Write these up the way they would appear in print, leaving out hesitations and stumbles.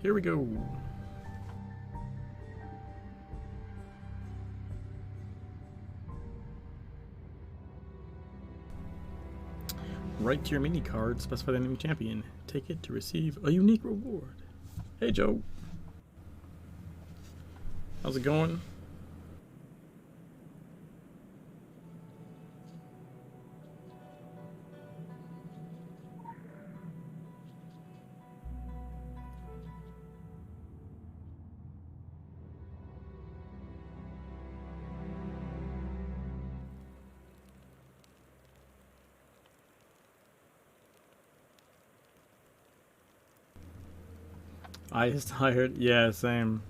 Here we go. Write to your mini card, specify the enemy champion. Take it to receive a unique reward. Hey, Joe. How's it going? I is tired. Yeah, same.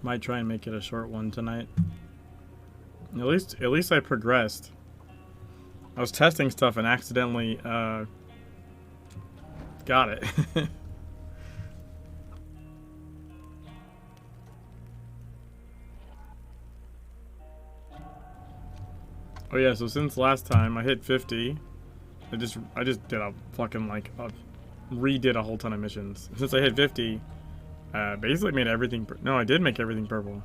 Might try and make it a short one tonight. At least I progressed. I was testing stuff and accidentally got it. Oh yeah, so since last time I hit 50, I just did a fucking redid a whole ton of missions. Since I hit 50, basically made everything. No, I did make everything purple.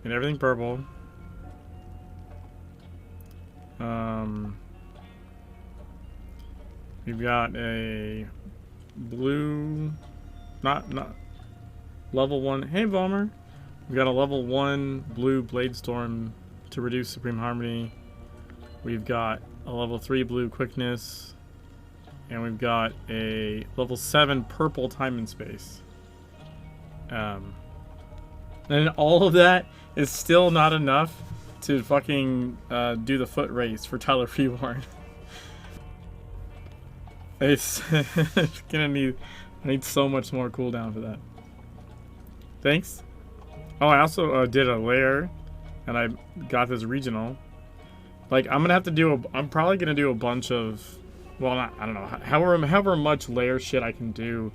Made everything purple. We've got a blue, not level 1. Hey, Vollmer. We've got a level 1 blue Blade Storm to reduce Supreme Harmony. We've got a level 3 blue Quickness. And we've got a level 7 purple Time and Space. And all of that is still not enough to fucking do the foot race for Tyler Freeborn. It's gonna need... I need so much more cooldown for that. Thanks. Oh, I also did a lair, and I got this regional. Like, I'm gonna have to do I'm probably gonna do a bunch of, well, I don't know, however much lair shit I can do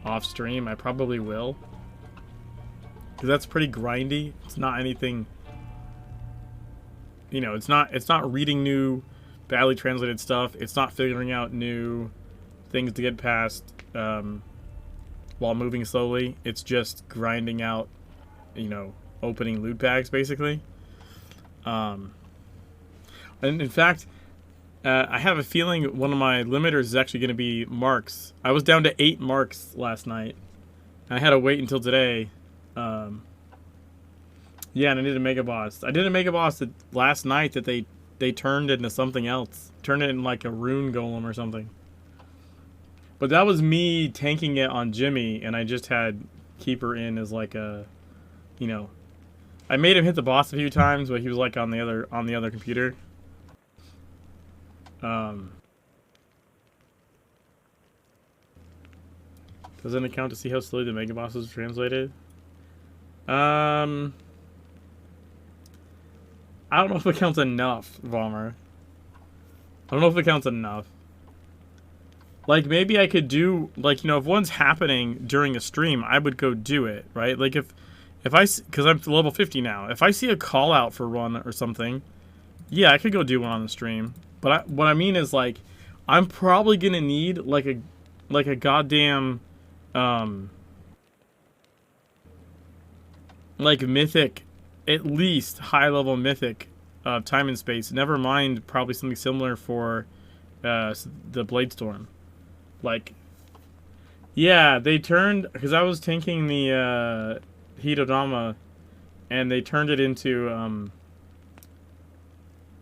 off stream, I probably will. Because that's pretty grindy. It's not anything, you know, it's not reading new, badly translated stuff. It's not figuring out new things to get past while moving slowly. It's just grinding out, you know, opening loot bags, basically. And in fact, I have a feeling one of my limiters is actually going to be marks. I was down to 8 marks last night. I had to wait until today. Yeah, and I did a mega boss. I did a mega boss last night that they turned into something else. Turned it in like a rune golem or something. But that was me tanking it on Jimmy, and I just had Keeper in as like a, you know, I made him hit the boss a few times, but he was like on the other computer. Doesn't it count to see how slowly the mega boss is translated? I don't know if it counts enough, Vollmer. I don't know if it counts enough. Like, maybe I could do, like, you know, if one's happening during a stream, I would go do it, right? Like, if I, because I'm level 50 now, if I see a call out for one or something, yeah, I could go do one on the stream. But what I mean is, like, I'm probably gonna need like a goddamn like mythic, at least high level mythic time and space. Never mind probably something similar for the Blade Storm. Like, yeah, they turned, because I was tanking the Hitodama, and they turned it into I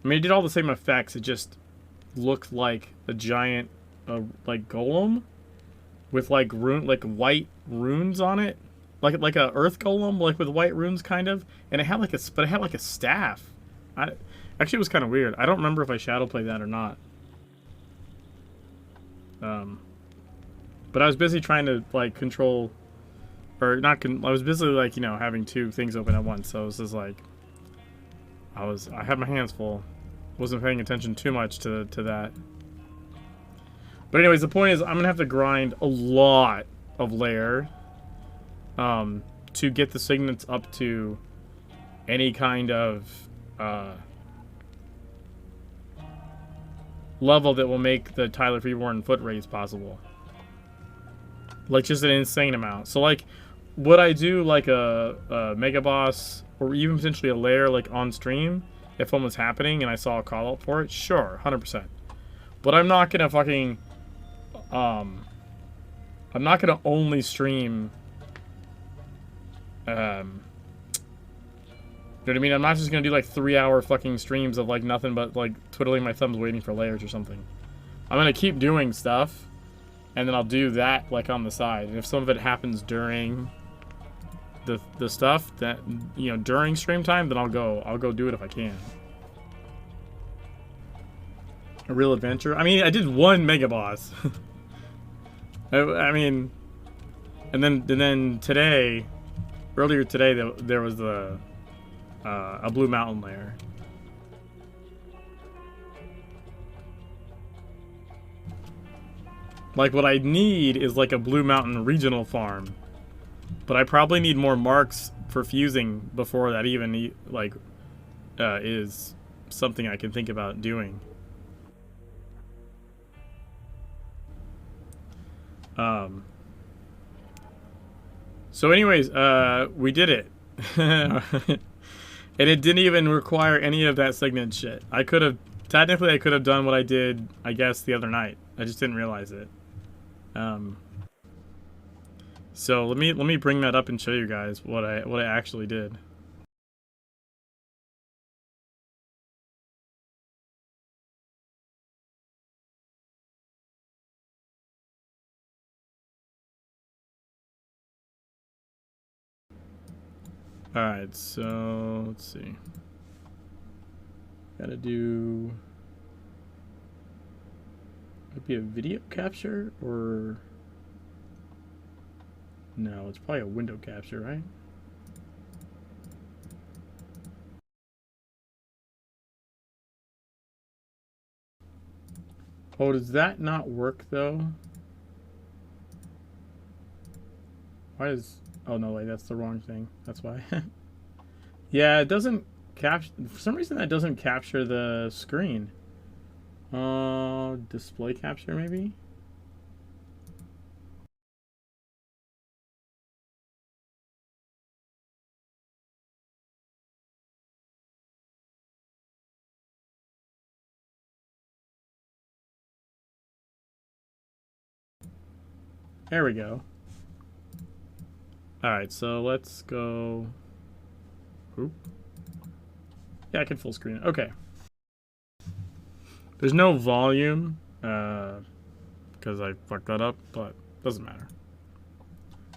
mean, it did all the same effects. It just looked like a giant, like golem, with like white runes on it, like a earth golem, like with white runes, kind of. And it had like a staff. Actually, it was kind of weird. I don't remember if I shadow played that or not. But I was busy trying to like control, or not. I was busy like, you know, having 2 things open at once. So it was just like, I had my hands full. Wasn't paying attention too much to that. But anyways, the point is I'm gonna have to grind a lot of lair to get the signets up to any kind of level that will make the Tyler Freeborn foot race possible. Like, just an insane amount. So, like, would I do, like, a Mega Boss or even potentially a lair, like, on stream if one was happening and I saw a call-out for it? Sure, 100%. But I'm not gonna fucking... I'm not gonna only stream... you know what I mean? I'm not just gonna do, like, 3-hour fucking streams of, like, nothing but, like, twiddling my thumbs waiting for layers or something. I'm gonna keep doing stuff, and then I'll do that, like, on the side. And if some of it happens during the stuff that, you know, during stream time, then I'll go do it if I can. A real adventure? I mean, I did one Mega Boss. I mean, and then today, earlier today, there was a Blue Mountain lair. Like, what I need is, like, a Blue Mountain regional farm. But I probably need more marks for fusing before that even, like, is something I can think about doing. So anyways, we did it. And it didn't even require any of that signet shit. Technically I could have done what I did, I guess, the other night. I just didn't realize it. So let me bring that up and show you guys what I actually did. Alright, so let's see. Gotta do... Might be a video capture, or... No, it's probably a window capture, right? Oh, does that not work, though? Why is... Oh, no, wait, that's the wrong thing. That's why. Yeah, it doesn't capture... For some reason, that doesn't capture the screen. Display capture, maybe? There we go. Alright, so let's go... Oop. Yeah, I can full screen it. Okay. There's no volume, because I fucked that up, but doesn't matter.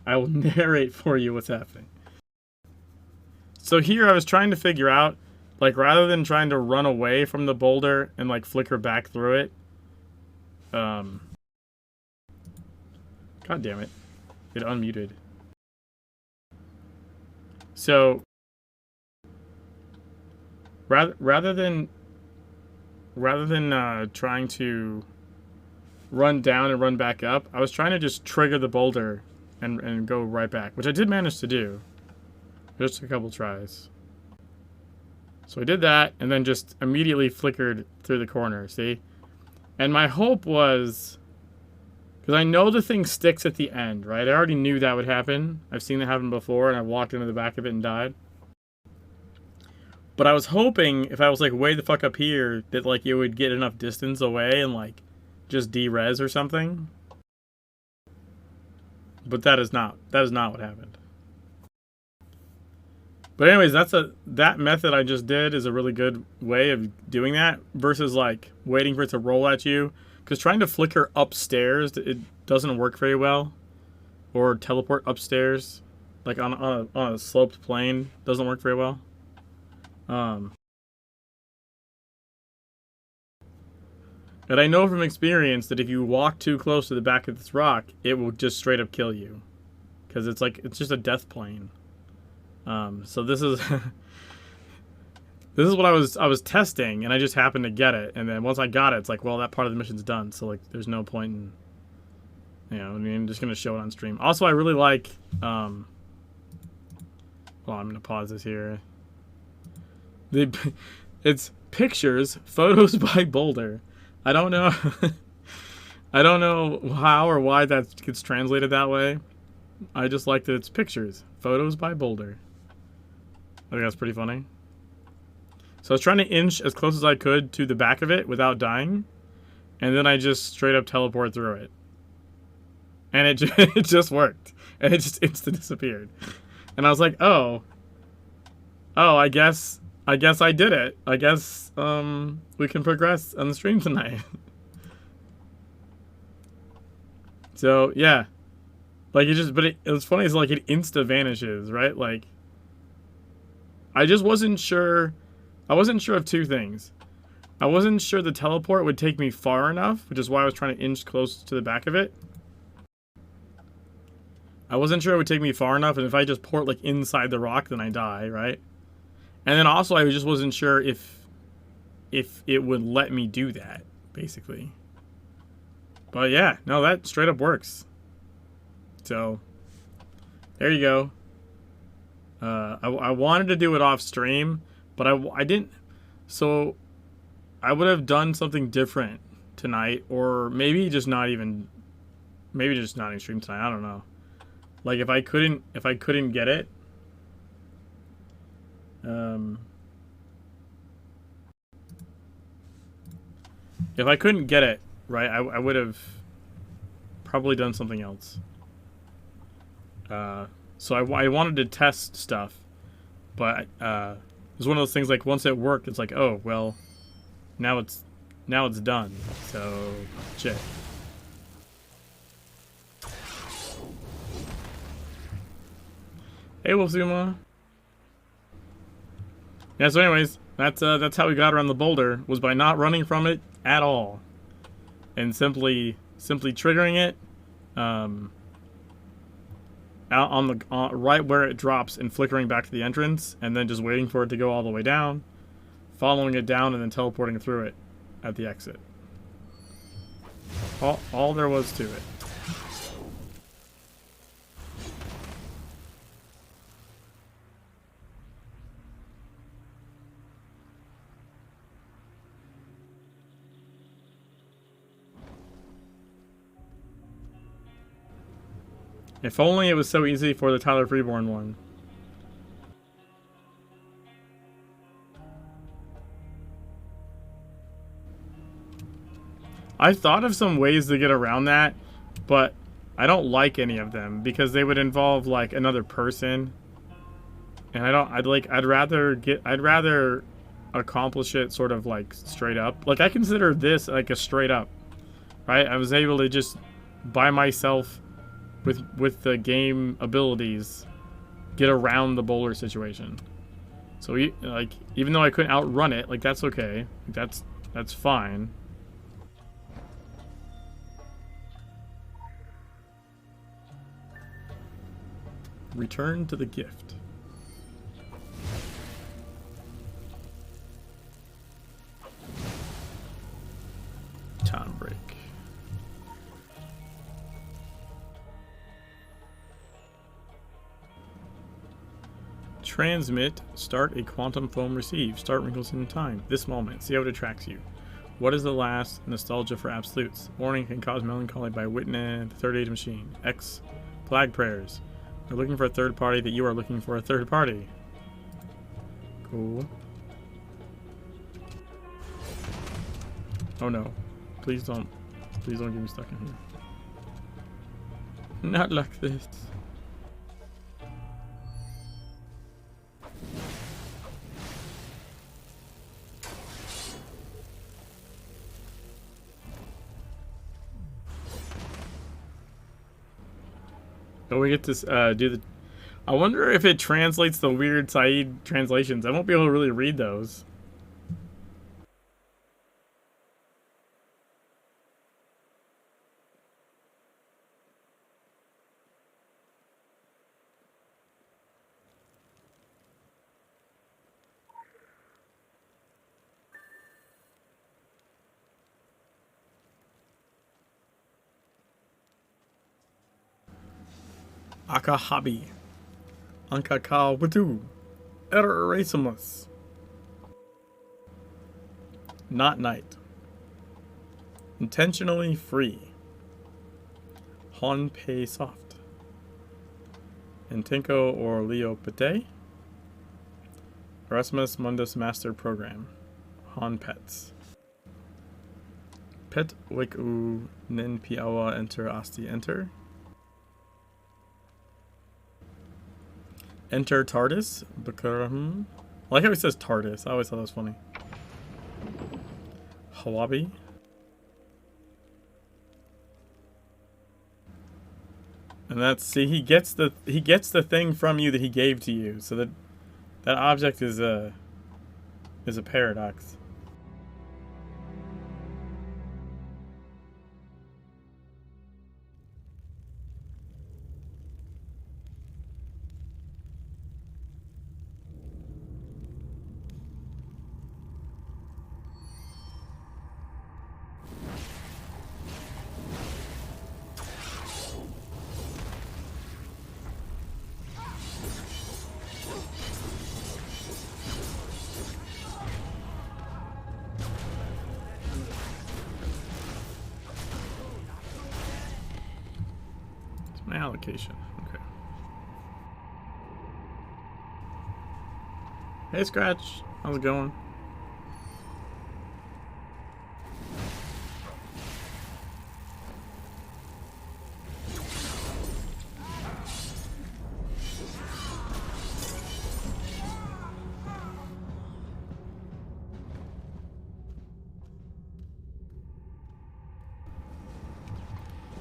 I will narrate for you what's happening. So here I was trying to figure out, like, rather than trying to run away from the boulder and, like, flicker back through it, God damn it. It unmuted. So, rather than trying to run down and run back up, I was trying to just trigger the boulder and go right back, which I did manage to do. Just a couple tries. So I did that, and then just immediately flickered through the corner, see? And my hope was... Because I know the thing sticks at the end, right? I already knew that would happen. I've seen it happen before, and I walked into the back of it and died. But I was hoping, if I was, like, way the fuck up here, that, like, it would get enough distance away and, like, just de-res or something. But that is not what happened. But anyways, that method I just did is a really good way of doing that versus, like, waiting for it to roll at you. Because trying to flicker upstairs, it doesn't work very well. Or teleport upstairs, like on a sloped plane, doesn't work very well. And I know from experience that if you walk too close to the back of this rock, it will just straight up kill you. Because it's just a death plane. So this is... This is what I was testing, and I just happened to get it. And then once I got it, it's like, well, that part of the mission's done. So, like, there's no point in, you know, I mean, I'm just going to show it on stream. Also, I really like, well, I'm going to pause this here. They, it's pictures, photos by Boulder. I don't know. I don't know how or why that gets translated that way. I just like that it's pictures, photos by Boulder. I think that's pretty funny. So I was trying to inch as close as I could to the back of it without dying, and then I just straight up teleport through it. And it just worked. And it just instant disappeared. And I was like, oh, I guess I did it. I guess we can progress on the stream tonight. So yeah, like it was funny. It's like it insta vanishes, right? Like I just wasn't sure. I wasn't sure of two things. I wasn't sure the teleport would take me far enough, which is why I was trying to inch close to the back of it. I wasn't sure it would take me far enough, and if I just port like inside the rock, then I die, right? And then also I just wasn't sure if it would let me do that, basically. But yeah, no, that straight up works. So there you go. I wanted to do it off stream, but I didn't. So I would have done something different tonight, or maybe just not even stream tonight. I don't know. Like if I couldn't get it, if I couldn't get it right, I would have probably done something else. So I wanted to test stuff, but it was one of those things like once it worked, it's like, oh well, now it's done. So shit. Hey Wolfzuma. Yeah, so anyways, that's how we got around the boulder, was by not running from it at all. And simply triggering it out on the right where it drops and flickering back to the entrance, and then just waiting for it to go all the way down, following it down, and then teleporting through it at the exit. All there was to it. If only it was so easy for the Tyler Freeborn one. I thought of some ways to get around that, but I don't like any of them because they would involve like another person. And I'd rather accomplish it sort of like straight up. Like I consider this like a straight up, right? I was able to just by myself with the game abilities get around the boulder situation. So like even though I couldn't outrun it, like that's okay. That's fine. Return to the gift. Time break. Transmit. Start a quantum foam receive. Start wrinkles in time. This moment. See how it attracts you. What is the last? Nostalgia for absolutes. Warning can cause melancholy by witness the third age machine. X. Flag prayers. We're looking for a third party that you are looking for a third party. Cool. Oh no. Please don't get me stuck in here. Not like this. Oh, we get to do the... I wonder if it translates the weird Saeed translations. I won't be able to really read those. Akahabi. Ankaka Wadu. Erasimus. Not night. Intentionally free. Honpei soft. Entenko or Leo Pate. Erasmus Mundus Master Program. Han Pets. Pet Wiku Nin Piawa Enter Asti Enter. Enter TARDIS. Bakaram. I like how he says TARDIS. I always thought that was funny. Hawabi. And that's, see, he gets the thing from you that he gave to you. So that object is a paradox. My allocation. Okay. Hey, Scratch. How's it going?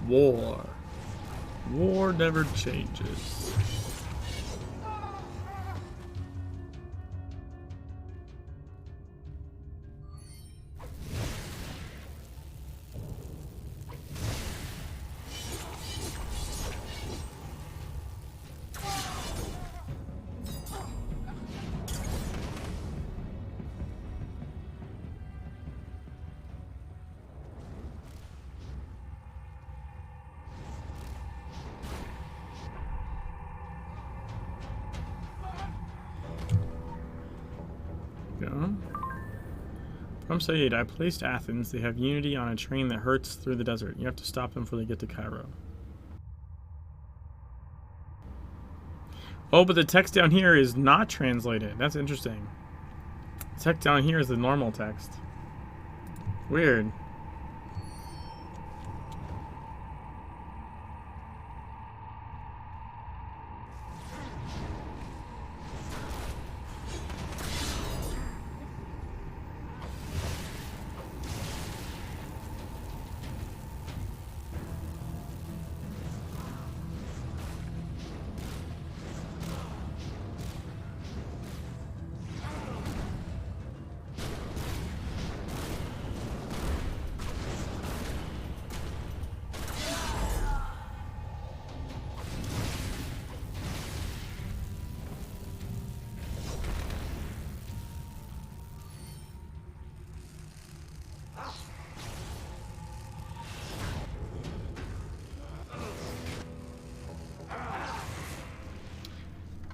War. War never changes. From Said, I placed Athens. They have Unity on a train that hurts through the desert. You have to stop them before they get to Cairo. Oh, but the text down here is not translated. That's interesting. The text down here is the normal text. Weird.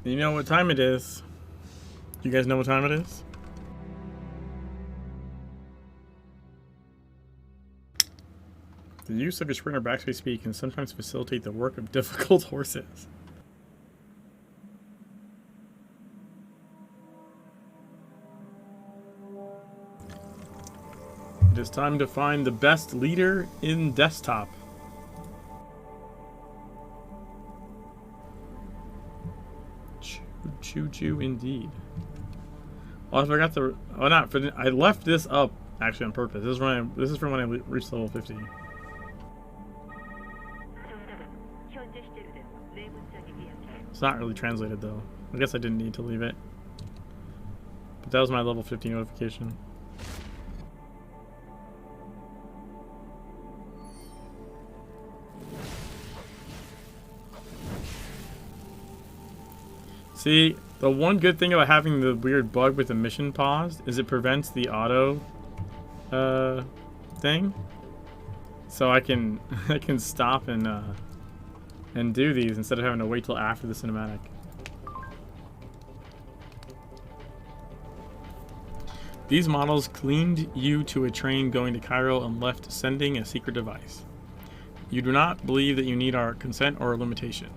You know what time it is? You guys know what time it is? The use of your sprint or backspace speed can sometimes facilitate the work of difficult horses. It is time to find the best leader in desktop. Choo-choo indeed. Oh, I forgot to... Oh, not... I left this up, actually, on purpose. This is from when I reached level 50. It's not really translated, though. I guess I didn't need to leave it. But that was my level 50 notification. See, the one good thing about having the weird bug with the mission paused is it prevents the auto thing. So I can stop and do these instead of having to wait till after the cinematic. These models cleaned you to a train going to Cairo and left sending a secret device. You do not believe that you need our consent or limitation.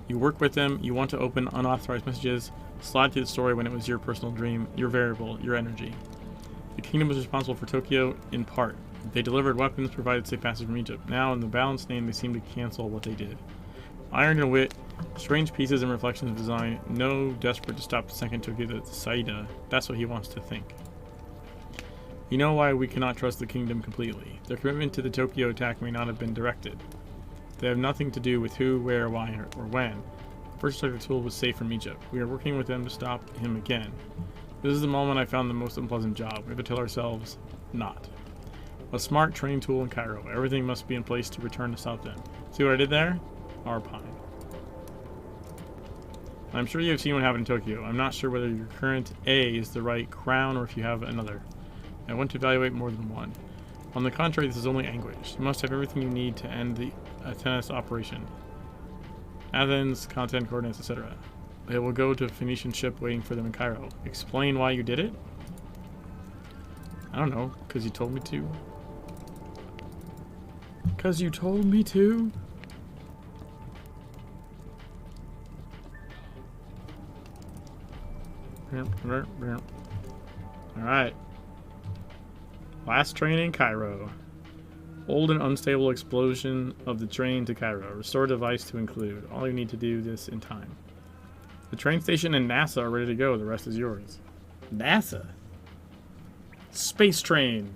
You work with them, you want to open unauthorized messages, slide through the story when it was your personal dream, your variable, your energy. The kingdom was responsible for Tokyo in part. They delivered weapons, provided safe passage from Egypt. Now, in the balanced name, they seem to cancel what they did. Iron and wit, strange pieces and reflections of design, no desperate to stop the second Tokyo to Saida. That's what he wants to think. You know why we cannot trust the kingdom completely. Their commitment to the Tokyo attack may not have been directed. They have nothing to do with who, where, why, or when. The first target tool was safe from Egypt. We are working with them to stop him again. This is the moment I found the most unpleasant job. We have to tell ourselves, not. A smart training tool in Cairo. Everything must be in place to return to stop them. See what I did there? Arpine. I'm sure you have seen what happened in Tokyo. I'm not sure whether your current A is the right crown or if you have another. I want to evaluate more than one. On the contrary, this is only anguish. You must have everything you need to end the Athenas operation. Athens, content, coordinates, etc. They will go to a Phoenician ship waiting for them in Cairo. Explain why you did it? I don't know, because you told me to. Because you told me to? Alright. Last train in Cairo. Old and unstable explosion of the train to Cairo. Restore device to include. All you need to do this in time. The train station and NASA are ready to go. The rest is yours. NASA? Space train.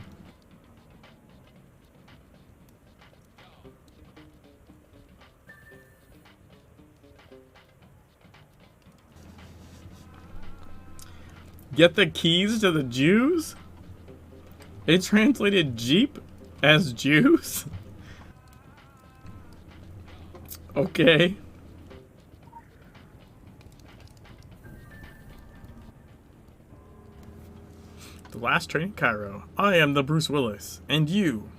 Get the keys to the Jews? It translated Jeep as Jews? Okay. The last train in Cairo. I am the Bruce Willis. And you?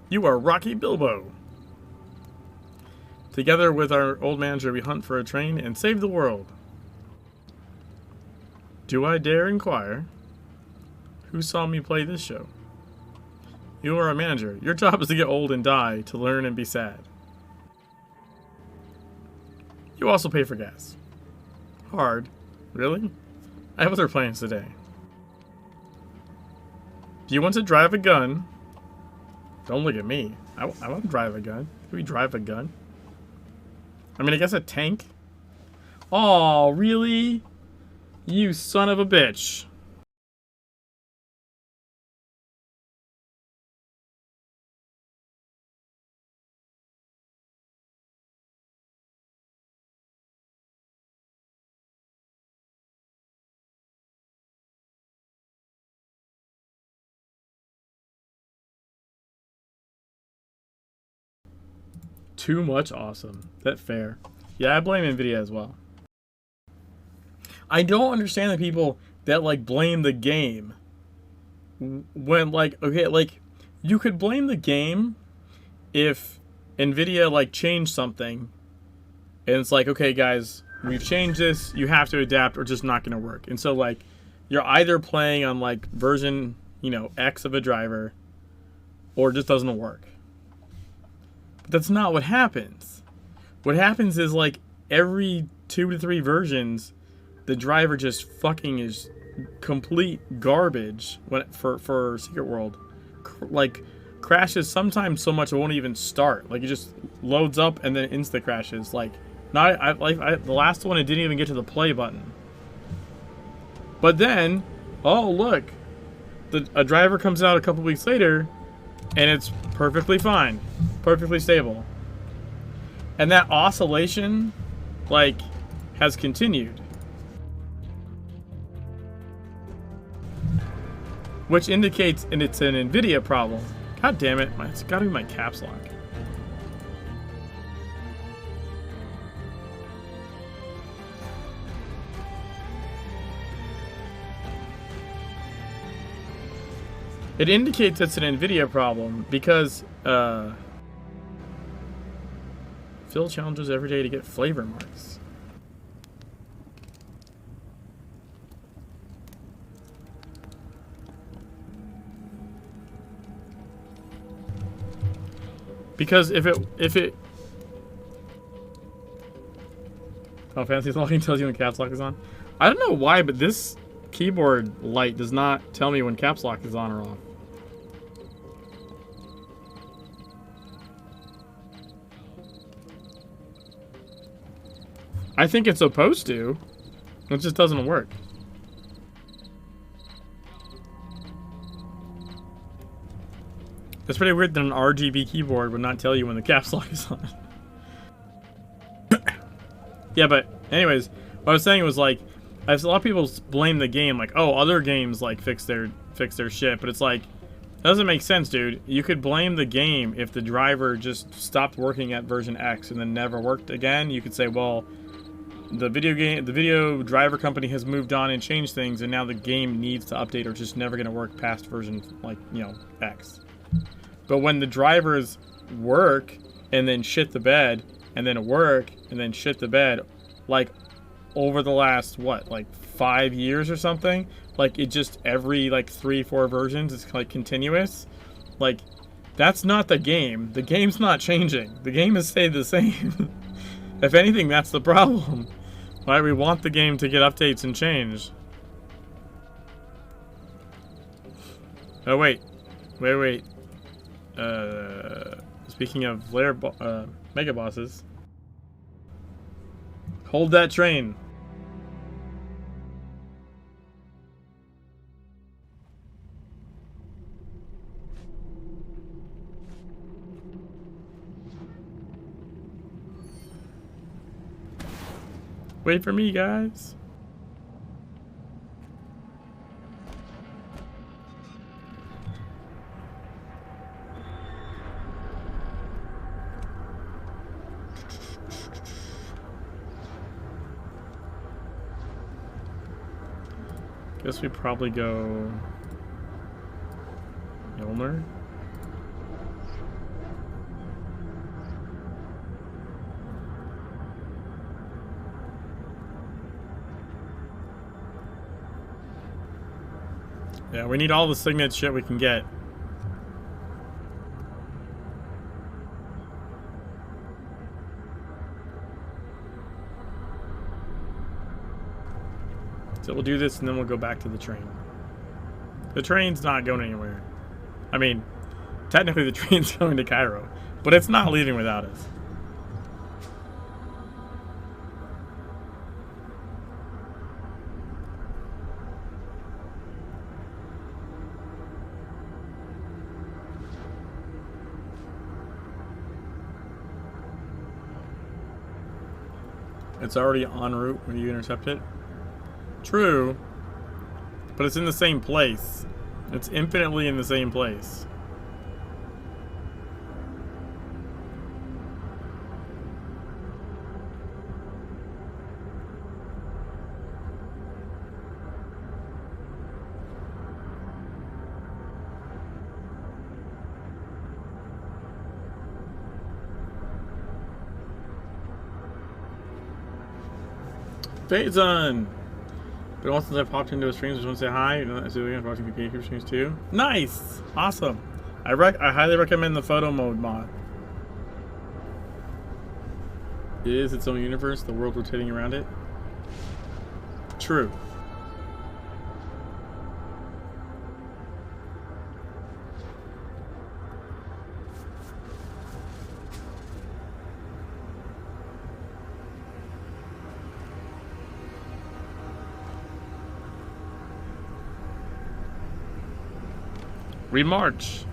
You are Rocky Bilbo. Together with our old manager, we hunt for a train and save the world. Do I dare inquire? Who saw me play this show? You are a manager. Your job is to get old and die, to learn and be sad. You also pay for gas. Hard. Really? I have other plans today. Do you want to drive a gun? Don't look at me. I want to drive a gun. Can we drive a gun? I mean, I guess a tank? Oh, really? You son of a bitch. Too much awesome. That's fair. Yeah, I blame NVIDIA as well. I don't understand the people that, like, blame the game. When, like, okay, like, you could blame the game if NVIDIA, like, changed something. And it's like, okay, guys, we've changed this. You have to adapt or it's just not going to work. And so, like, you're either playing on, like, version, you know, X of a driver or it just doesn't work. But that's not what happens. What happens is, like, every 2 to 3 versions, the driver just fucking is complete garbage for Secret World. Like, crashes sometimes so much it won't even start. Like, it just loads up and then insta crashes. Like, the last one, it didn't even get to the play button. But then, oh look, a driver comes out a couple weeks later, and it's perfectly fine, perfectly stable. And that oscillation, like, has continued. Which indicates, and it's an NVIDIA problem. God damn it, it's gotta be my caps lock. It indicates it's an NVIDIA problem because, fill challenges every day to get flavor marks. Because if it oh, fancy locking tells you when caps lock is on. I don't know why, but this keyboard light does not tell me when caps lock is on or off. I think it's supposed to. It just doesn't work. It's pretty weird that an RGB keyboard would not tell you when the caps lock is on. Yeah, but anyways, what I was saying was like, a lot of people blame the game, like, oh, other games like fix their shit, but it's like, that doesn't make sense, dude. You could blame the game if the driver just stopped working at version X and then never worked again. You could say, well, the video driver company has moved on and changed things, and now the game needs to update or just never gonna work past version, like, you know, X. But when the drivers work and then shit the bed and then work and then shit the bed, like over the last what, like 5 years or something, like it just every like 3-4 versions, it's like continuous. Like that's not the game. The game's not changing. The game has stayed the same. If anything, that's the problem. Right? We want the game to get updates and change. Oh wait. Speaking of mega bosses, hold that train. Wait for me, guys. Guess we probably go Milner. Yeah, we need all the signet shit we can get. So we'll do this and then we'll go back to the train. The train's not going anywhere. I mean, technically the train's going to Cairo, but it's not leaving without us. It's already en route when you intercept it. True, but it's in the same place. It's infinitely in the same place. Fades on. But once since I popped into a stream, just want to say hi. I'm watching the Gatekeeper streams too. Nice, awesome. I highly recommend the PhotoMode mod. It is its own universe, the world rotating around it. True. We march.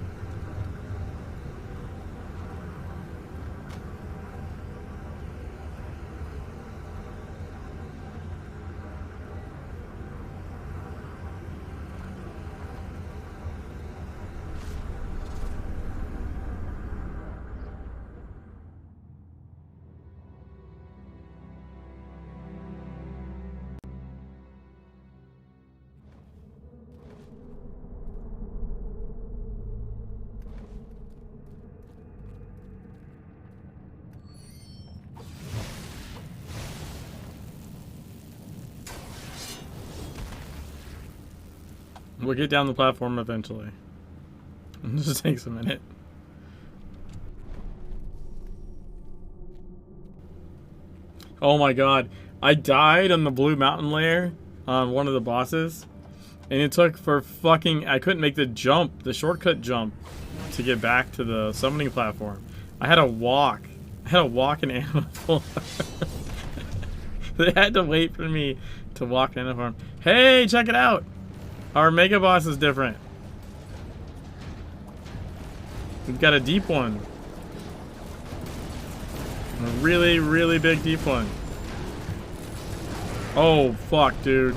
We'll get down the platform eventually. It just takes a minute. Oh my god. I died on the Blue Mountain layer on one of the bosses. And it took for fucking... I couldn't make the jump, the shortcut jump, to get back to the summoning platform. I had to walk. I had to walk an animal. They had to wait for me to walk an animal. Hey, check it out! Our Mega Boss is different. We've got a deep one. A really, really big deep one. Oh, fuck, dude.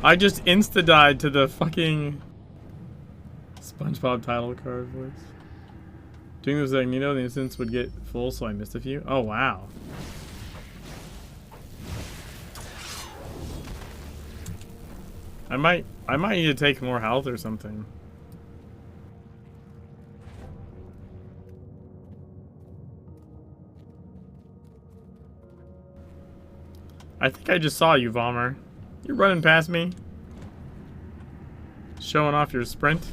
I just insta-died to the fucking SpongeBob title card voice. Doing this thing, you know, the instance would get full, so I missed a few. Oh, wow. I might need to take more health or something. I think I just saw you, Vomer. You're running past me. Showing off your sprint.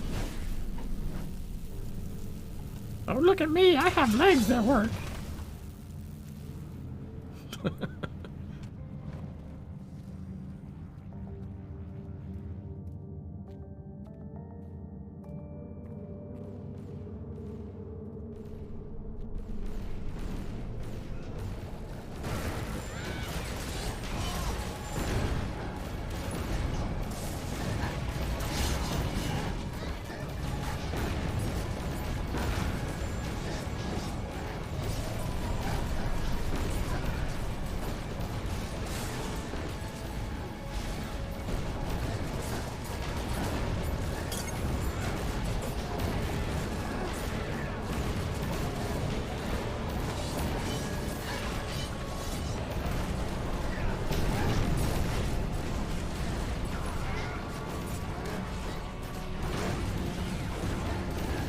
Oh, look at me. I have legs that work.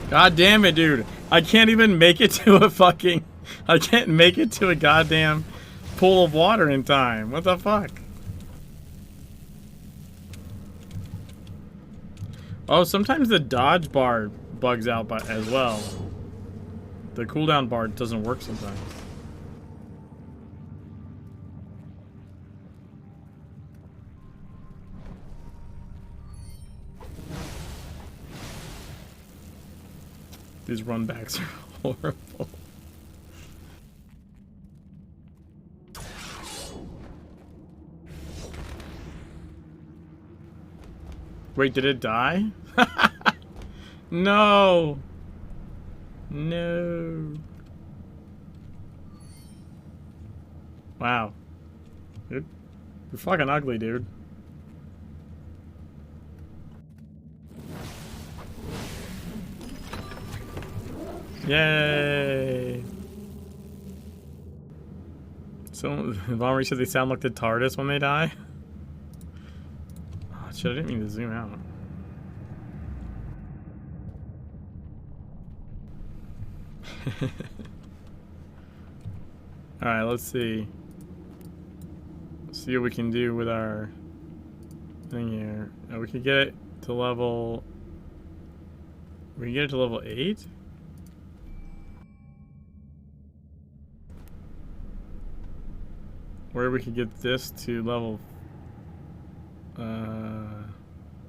God damn it, dude. I can't even make it to a fucking... I can't make it to a goddamn pool of water in time. What the fuck? Oh, sometimes the dodge bar bugs out as well. The cooldown bar doesn't work sometimes. These runbacks are horrible. Wait, did it die? No! No. Wow. Dude, you're fucking ugly, dude. Yay! So, Vomri said they sound like the TARDIS when they die? Oh, shit, I didn't mean to zoom out. Alright, let's see. See what we can do with our thing here. We can get it to level... We can get it to level 8? Where we could get this to level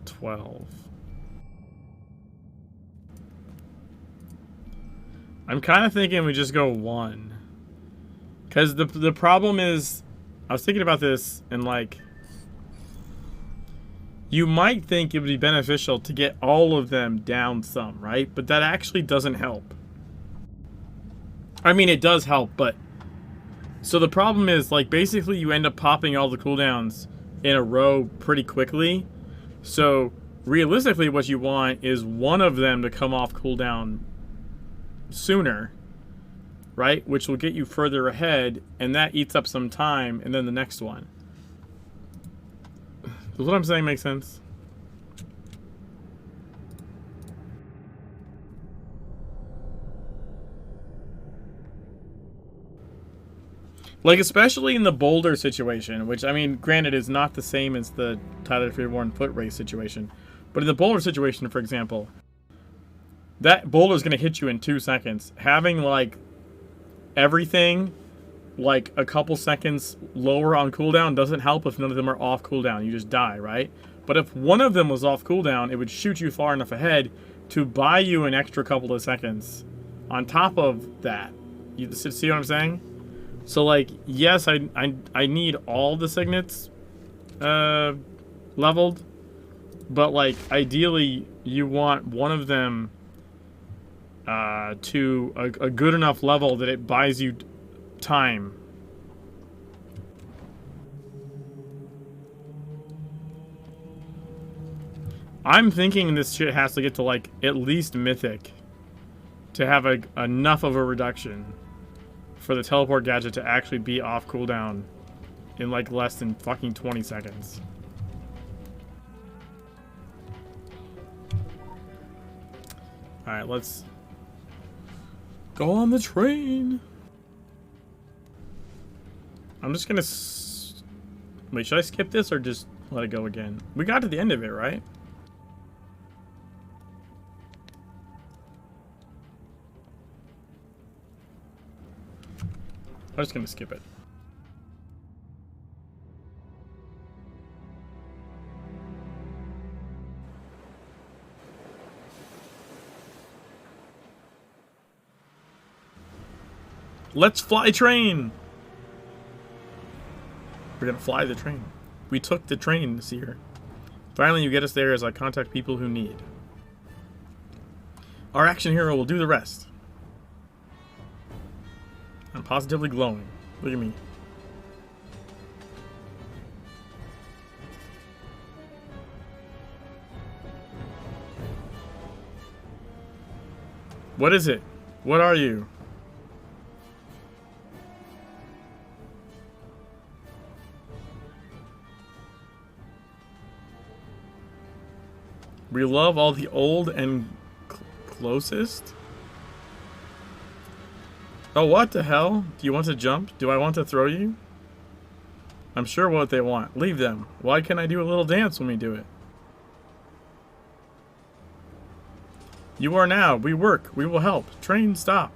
12. I'm kind of thinking we just go 1. Because the problem is, I was thinking about this and like, you might think it would be beneficial to get all of them down some, right? But that actually doesn't help. I mean, it does help, but... So the problem is, like, basically you end up popping all the cooldowns in a row pretty quickly. So, realistically, what you want is one of them to come off cooldown sooner, right? Which will get you further ahead, and that eats up some time, and then the next one. Does what I'm saying make sense? Like, especially in the boulder situation, which, I mean, granted, is not the same as the Tyler Freeborn foot race situation. But in the boulder situation, for example, that boulder's going to hit you in 2 seconds. Having, like, everything like a couple seconds lower on cooldown doesn't help if none of them are off cooldown. You just die, right? But if one of them was off cooldown, it would shoot you far enough ahead to buy you an extra couple of seconds on top of that. You see what I'm saying? So, like, yes, I need all the signets leveled, but, like, ideally you want one of them to a good enough level that it buys you time. I'm thinking this shit has to get to, like, at least mythic to have enough of a reduction for the teleport gadget to actually be off cooldown in, like, less than fucking 20 seconds. Alright, let's go on the train. I'm just gonna... Wait, should I skip this or just let it go again? We got to the end of it, right? I'm just gonna skip it. Let's fly train! We're gonna fly the train. We took the train this year. Finally, you get us there as I contact people who need. Our action hero will do the rest. I'm positively glowing. Look at me. What is it? What are you? We love all the old and closest? Oh, what the hell? Do you want to jump? Do I want to throw you? I'm sure what they want. Leave them. Why can't I do a little dance when we do it? You are now. We work. We will help. Train, stop.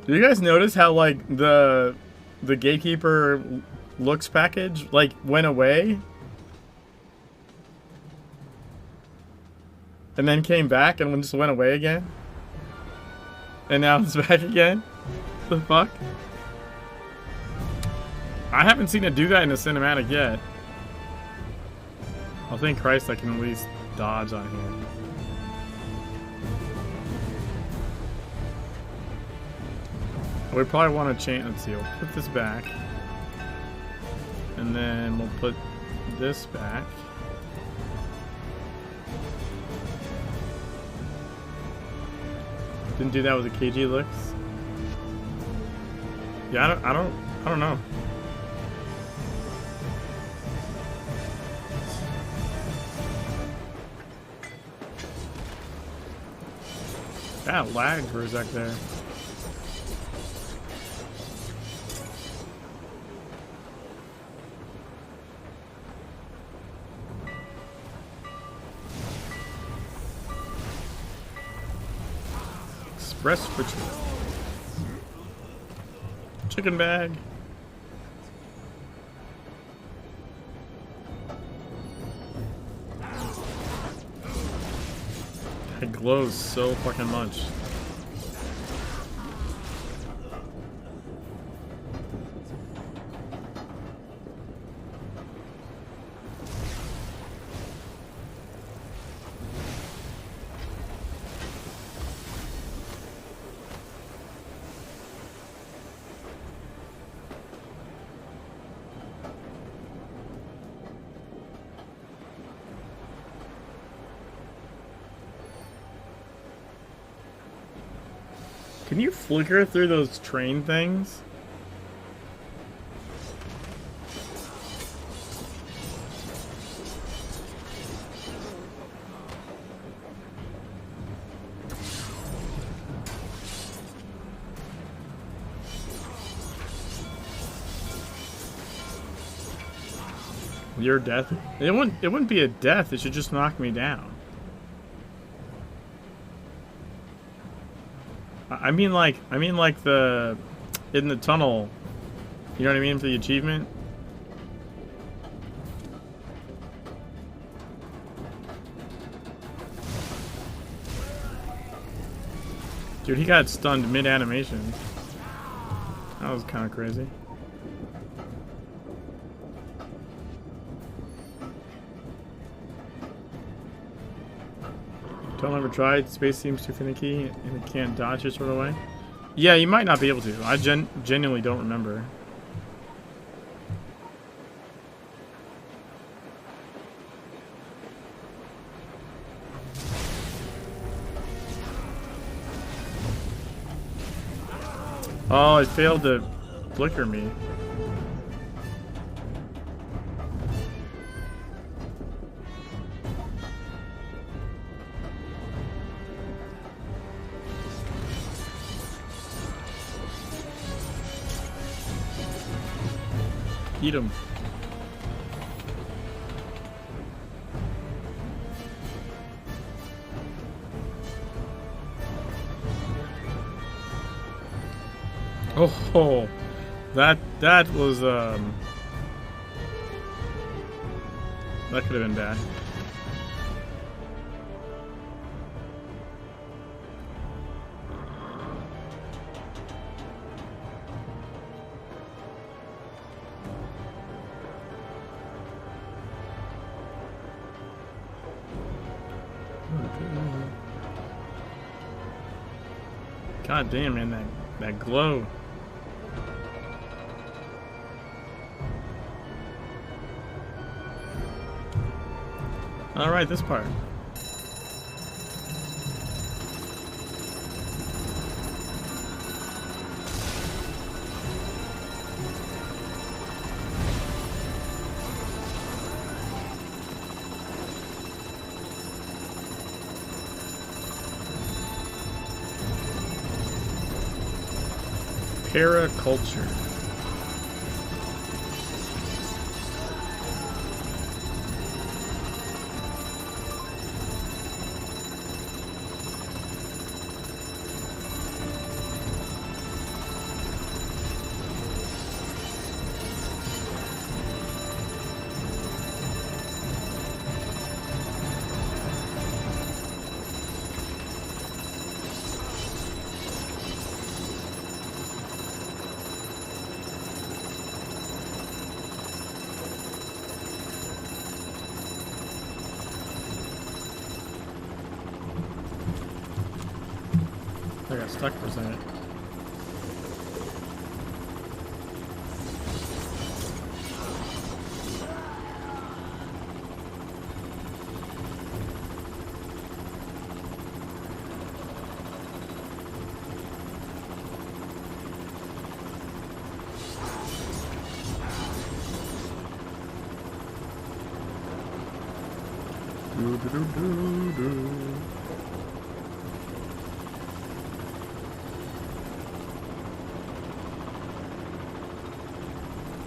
Do you guys notice how, like, the Gatekeeper looks package, like, went away? And then came back and just went away again? And now it's back again? What the fuck? I haven't seen it do that in a cinematic yet. Oh, thank Christ I can at least dodge on here. We probably want to change. Let's see, we'll put this back. And then we'll put this back. Didn't do that with the KG looks. Yeah, I don't know. That lagged for a sec there. Express for chicken bag. It glows so fucking much. Can you flicker through those train things? Your death. It wouldn't be a death. It should just knock me down. I mean like the in the tunnel. You know what I mean for the achievement? Dude, he got stunned mid-animation. That was kind of crazy. Don't ever tried. Space seems too finicky and it can't dodge it sort of way. Yeah, you might not be able to. I genuinely don't remember. Oh, it failed to flicker me. Eat him. Oh, that was that could have been bad. God damn, man, that glow. All right, this part. Paraculture. I got stuck for a second.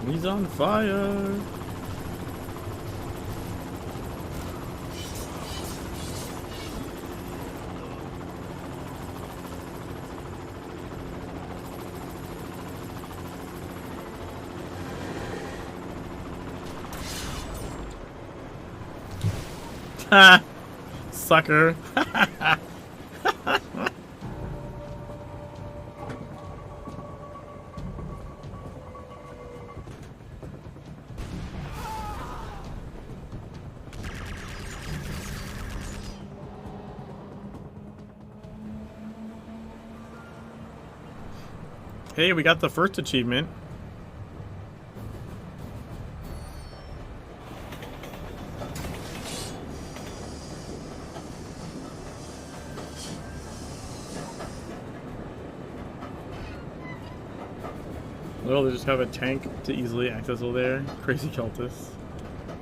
He's on fire. Ha! Sucker. Hey, we got the first achievement. Well, they just have a tank to easily accessible there. Crazy cultists.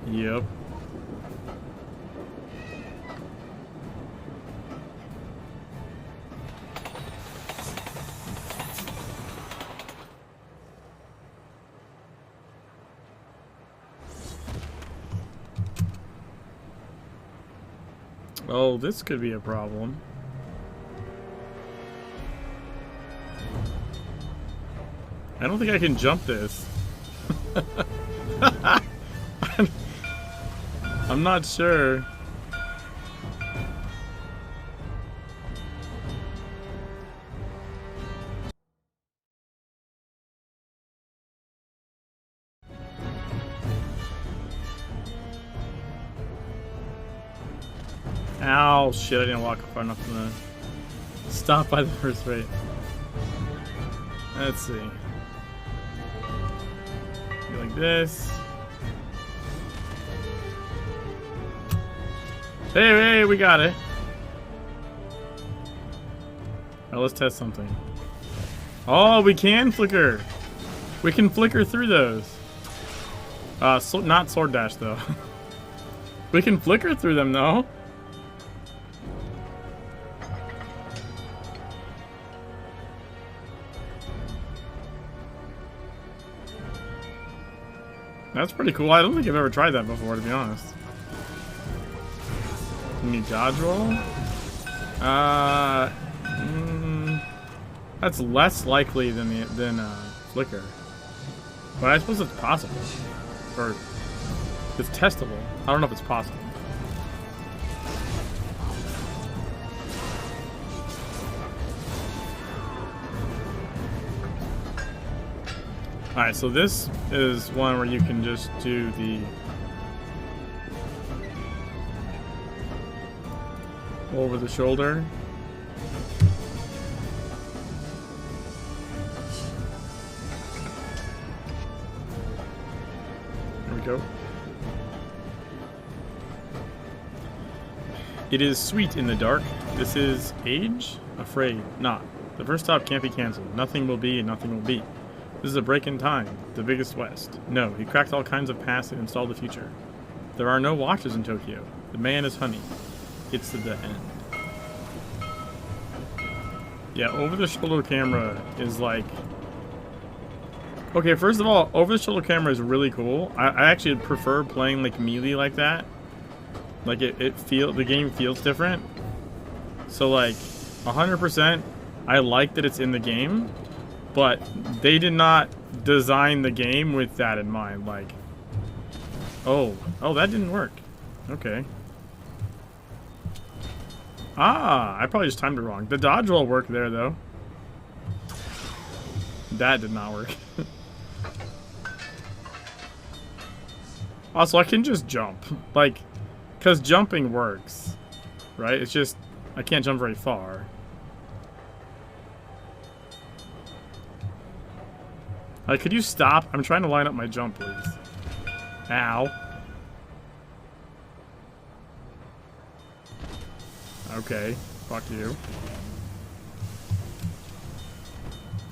Yep. Well, this could be a problem. I don't think I can jump this. I'm not sure. Ow, shit, I didn't walk far enough to stop by the first rate. Let's see. Go like this. Hey, we got it. Alright, let's test something. Oh, we can flicker. We can flicker through those. Not sword dash though. We can flicker through them though. That's pretty cool. I don't think I've ever tried that before, to be honest. Can you dodge roll? That's less likely than flicker, but I suppose it's possible, or it's testable. I don't know if it's possible. Alright, so this is one where you can just do the over the shoulder. There we go. It is sweet in the dark. This is age? Afraid. Not. The first stop can't be cancelled. Nothing will be and nothing will be. This is a break in time. The biggest West. No, he cracked all kinds of past and installed the future. There are no watches in Tokyo. The man is honey. It's the end. Yeah, over-the-shoulder camera is like... Okay, first of all, over-the-shoulder camera is really cool. I actually prefer playing like melee like that. Like the game feels different. So like 100%, I like that it's in the game, but they did not design the game with that in mind. Like, oh, that didn't work. Okay. I probably just timed it wrong. The dodge roll worked there though. That did not work. Also, I can just jump, like, because jumping works, right? It's just I can't jump very far. Like, could you stop? I'm trying to line up my jump, please. Ow. Okay, fuck you.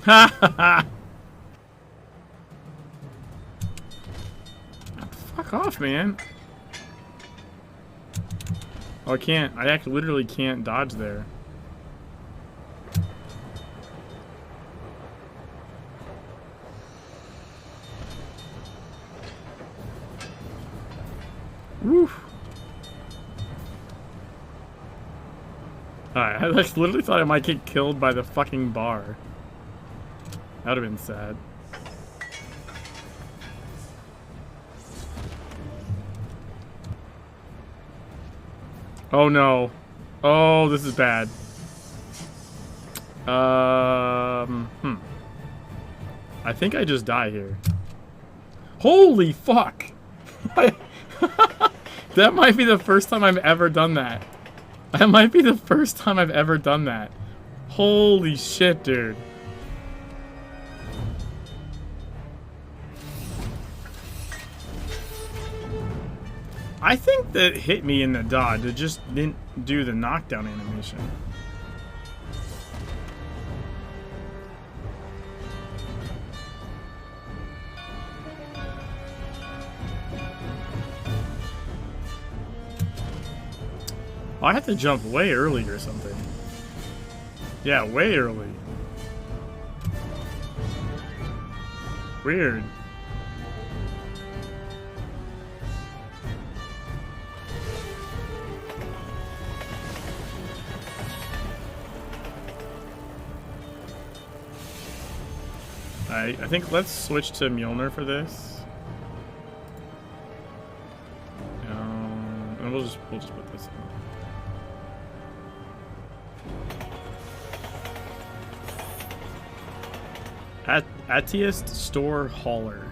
Ha ha ha! Fuck off, man. Oh, I can't. I actually literally can't dodge there. Woof. Alright, I literally thought I might get killed by the fucking bar. That would have been sad. Oh no. Oh, this is bad. I think I just die here. Holy fuck! That might be the first time I've ever done that. That might be the first time I've ever done that. Holy shit, dude. I think that hit me in the dodge. It just didn't do the knockdown animation. Oh, I have to jump way early or something. Yeah, way early. Weird. I think let's switch to Mjolnir for this. And we'll just put this in. Atiest Store Hauler.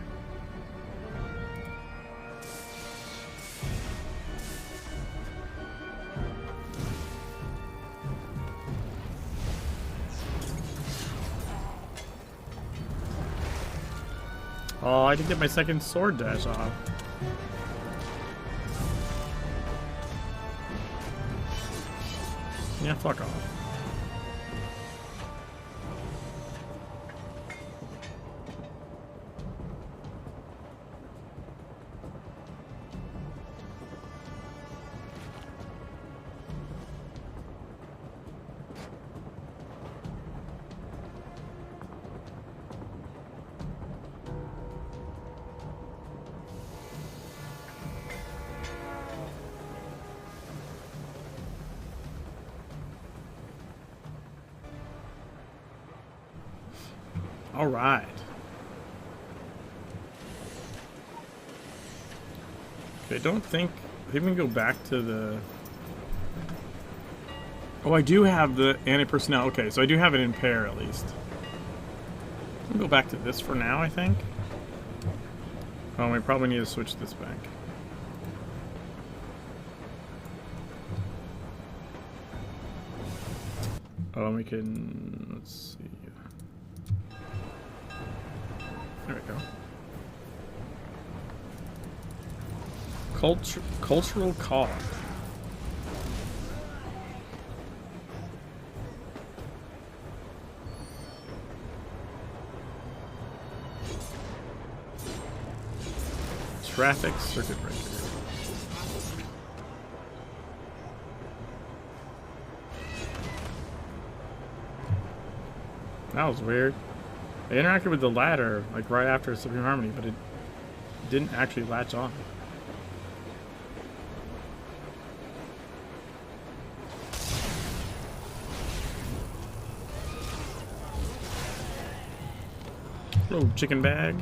Oh, I didn't get my second sword dash off. Yeah, fuck off. All right. Okay, I don't think... I think we can go back to the... Oh, I do have the anti-personnel. Okay, so I do have it in pair at least. We'll go back to this for now, I think. Oh, we probably need to switch this back. Oh, and we can... Let's see... There we go. Cultural cog. Traffic circuit breaker. That was weird. I interacted with the ladder like right after Supreme Harmony, but it didn't actually latch on. Little chicken bag.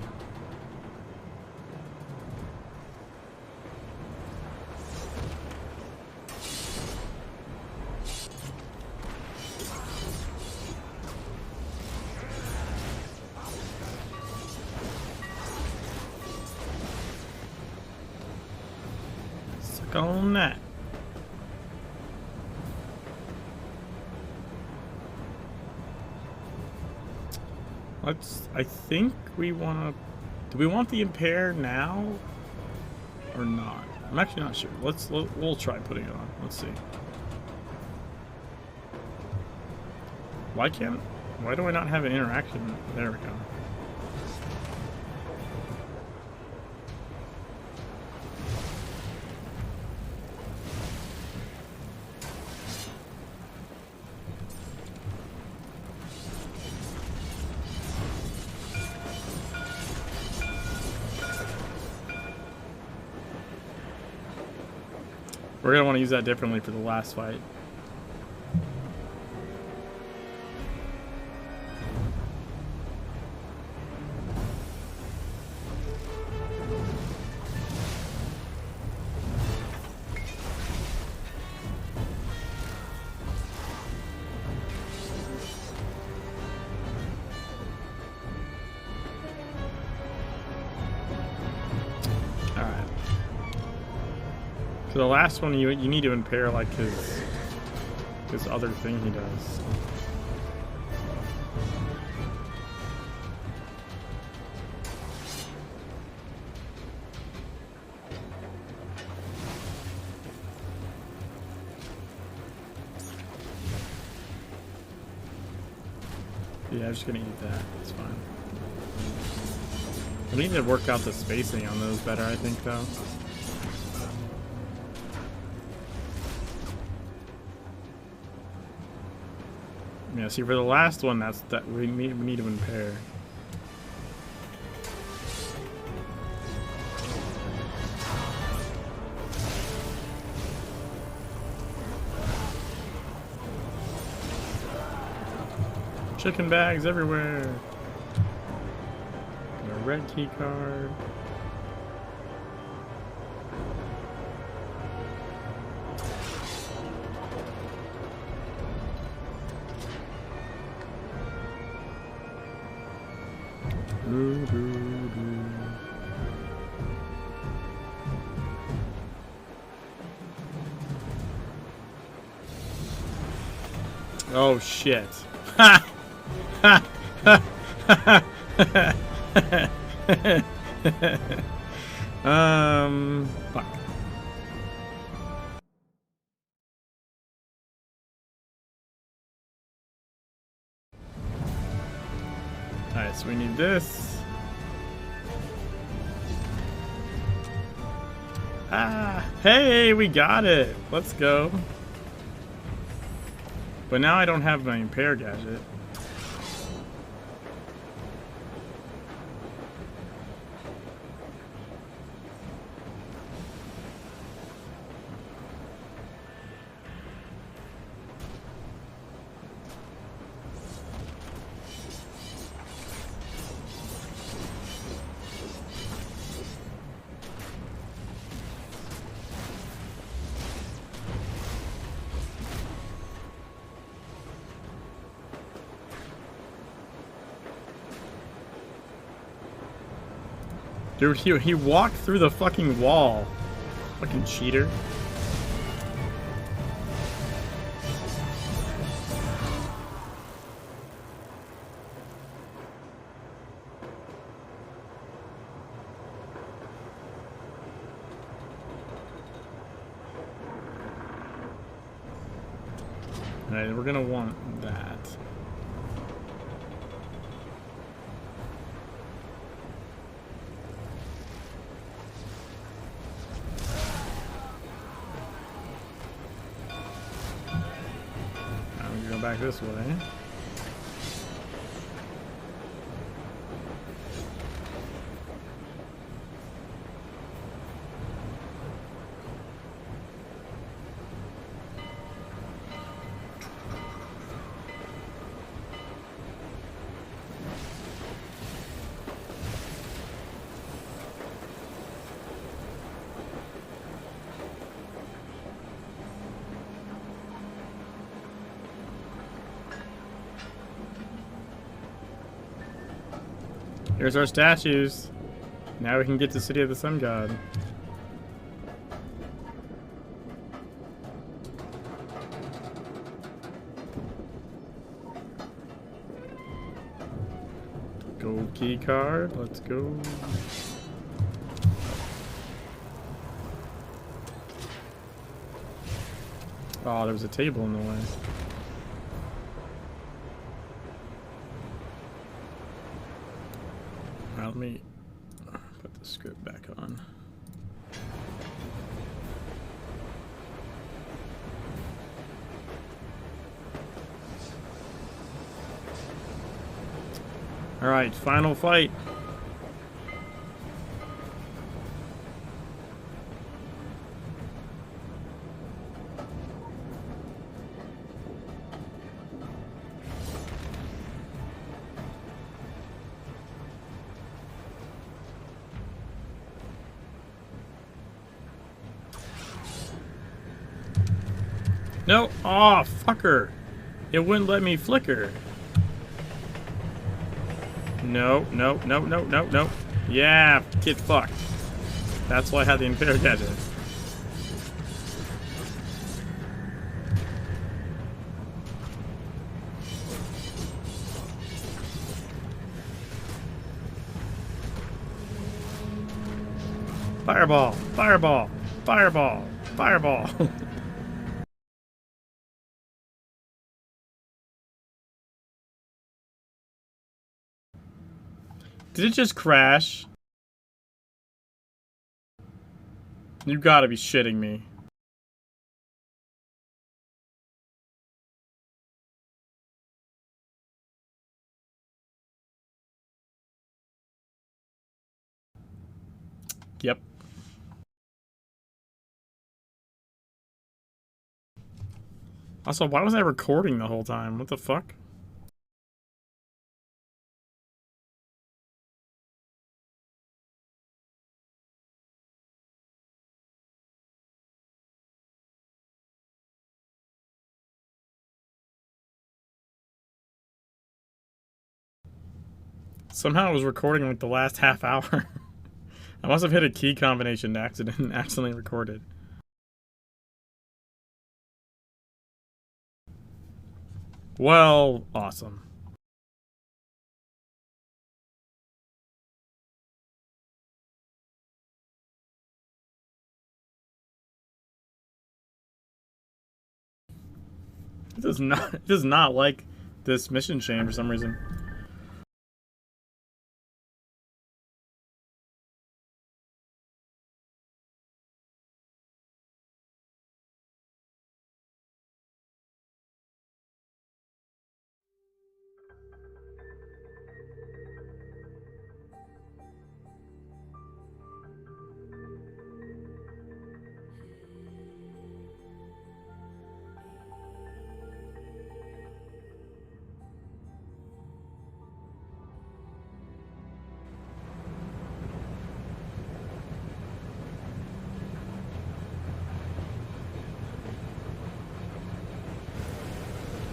On that. I think we want to... Do we want the impair now? Or not? I'm actually not sure. We'll try putting it on. Let's see. Why do I not have an interaction? There we go. We're going to want to use that differently for the last fight. So the last one you need to impair like his other thing he does. Yeah, I'm just gonna eat that. It's fine. We need to work out the spacing on those better, I think, though. Yeah, see, for the last one, that we need to impair. Chicken bags everywhere. red key card. Oh shit. Ha! Ha! Ha! Fuck. Alright, so we need this. Ah! Hey, we got it! Let's go. But now I don't have my repair gadget. Dude, he walked through the fucking wall. Fucking cheater. Alright, we're gonna want that. Back this way. Here's our statues. Now we can get to City of the Sun God. Gold key card. Let's go. Oh, there was a table in the way. Let me put the script back on. All right, final fight. No, oh, fucker. It wouldn't let me flicker. No, no, no, no, no, no. Yeah, get fucked. That's why I had the Impaired Gadget. Fireball, fireball, fireball, fireball. Did it just crash? You gotta be shitting me. Yep. Also, why was I recording the whole time? What the fuck? Somehow it was recording like the last half hour. I must have hit a key combination accident and accidentally recorded. Well, awesome. It does not like this mission chain for some reason.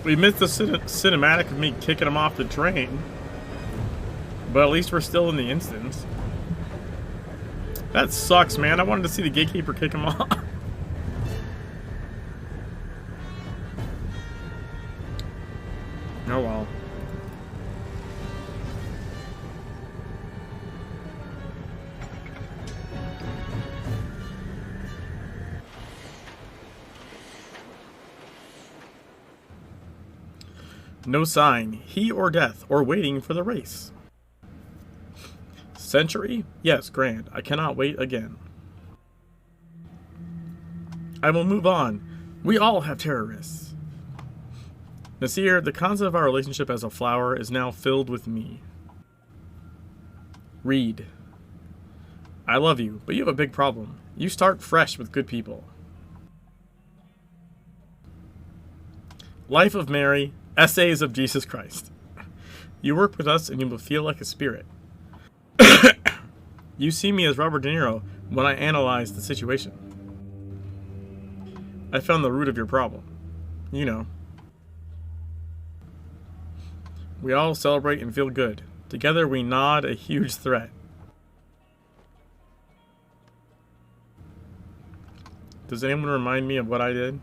We missed the cinematic of me kicking him off the train. But at least we're still in the instance. That sucks, man. I wanted to see the Gatekeeper kick him off. Oh well. No sign. He or death, or waiting for the race. Century? Yes, grand. I cannot wait again. I will move on. We all have terrorists. Nasir, the concept of our relationship as a flower is now filled with me. Reed. I love you, but you have a big problem. You start fresh with good people. Life of Mary. Essays of Jesus Christ. You work with us and you will feel like a spirit. You see me as Robert De Niro when I analyze the situation. I found the root of your problem. You know. We all celebrate and feel good. Together we nod a huge threat. Does anyone remind me of what I did?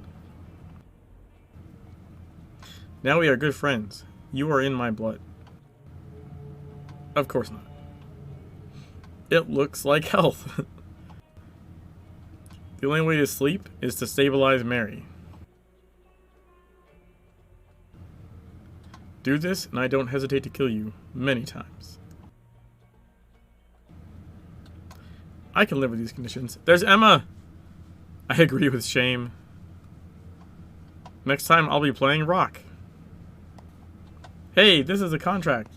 Now we are good friends. You are in my blood. Of course not. It looks like health. The only way to sleep is to stabilize Mary. Do this, and I don't hesitate to kill you many times. I can live with these conditions. There's Emma! I agree with Shame. Next time I'll be playing rock. Hey, this is a contract.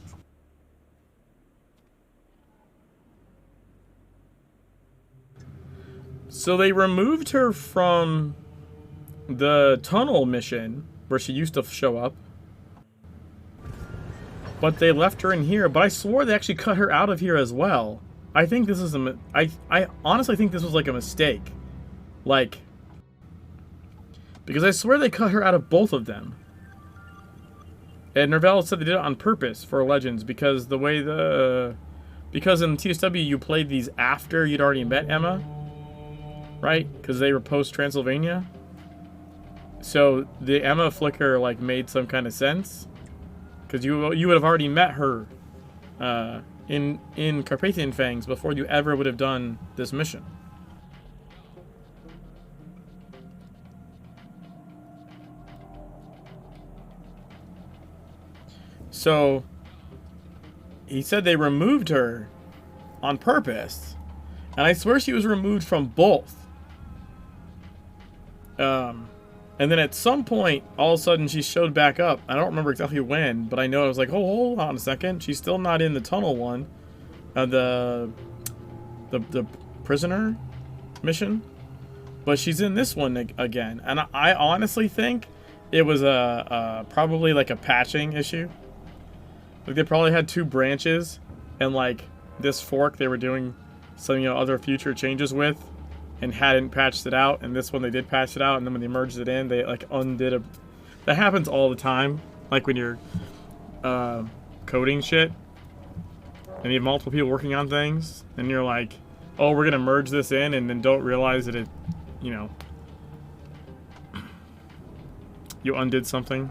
So they removed her from the tunnel mission where she used to show up. But they left her in here. But I swore they actually cut her out of here as well. I think this is I honestly think this was like a mistake. Like, because I swear they cut her out of both of them. And Nerval said they did it on purpose for Legends because the way because in TSW you played these after you'd already met Emma, right? Because they were post Transylvania. So the Emma flicker like made some kind of sense because you would have already met her in Carpathian Fangs before you ever would have done this mission. So, he said they removed her on purpose. And I swear she was removed from both. And then at some point, all of a sudden, she showed back up. I don't remember exactly when, but I know I was like, oh, hold on a second. She's still not in the tunnel one. The prisoner mission. But she's in this one again. And I honestly think it was probably like a patching issue. Like they probably had two branches, and like this fork they were doing some other future changes with, and hadn't patched it out. And this one they did patch it out, and then when they merged it in, they like undid a. That happens all the time, like when you're coding shit. and you have multiple people working on things, and you're like, oh, we're gonna merge this in, and then don't realize that it, you know, you undid something.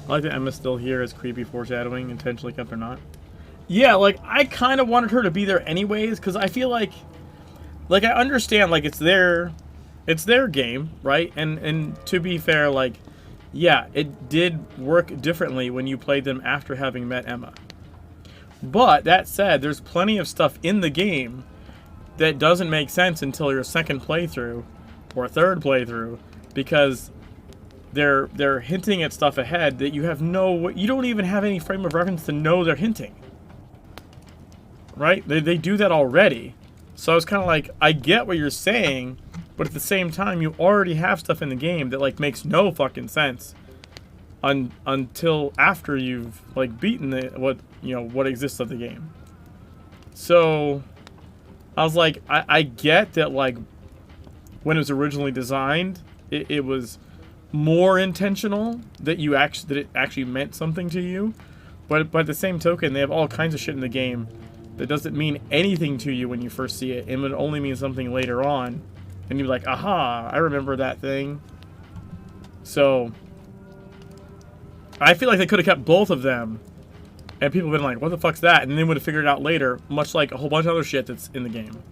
I like that Emma's still here as creepy foreshadowing, intentionally kept or not. Yeah, like, I kind of wanted her to be there anyways, because I feel like I understand, like, it's their game, right? And to be fair, like, yeah, it did work differently when you played them after having met Emma. But, that said, there's plenty of stuff in the game that doesn't make sense until your second playthrough, or third playthrough, because they're hinting at stuff ahead that you don't even have any frame of reference to know they're hinting. Right? They do that already. So I was kind of like, I get what you're saying, but at the same time, you already have stuff in the game that, like, makes no fucking sense until after you've, like, beaten what exists of the game. So I was like, I get that, like, when it was originally designed, it was more intentional that it actually meant something to you. But by the same token, they have all kinds of shit in the game that doesn't mean anything to you when you first see it, and would only mean something later on, and you're like, aha, I remember that thing. So I feel like they could have kept both of them, and people have been like, what the fuck's that? And then would have figured it out later, much like a whole bunch of other shit that's in the game.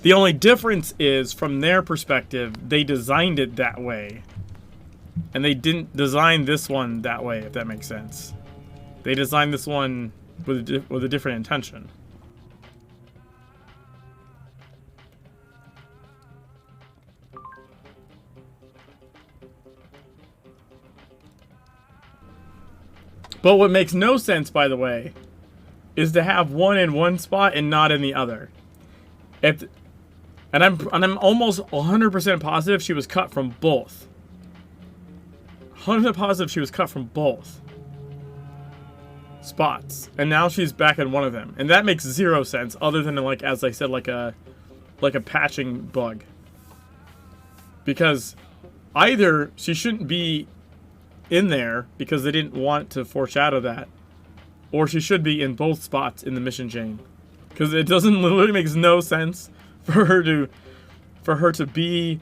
The only difference is, from their perspective, they designed it that way, and they didn't design this one that way, if that makes sense. They designed this one with a different intention. But what makes no sense, by the way, is to have one in one spot and not in the other. And I'm almost 100% positive she was cut from both. 100% positive she was cut from both spots, and now she's back in one of them, and that makes zero sense other than, like, as I said, like a patching bug, because either she shouldn't be in there because they didn't want to foreshadow that, or she should be in both spots in the mission chain, because it literally makes no sense for her to be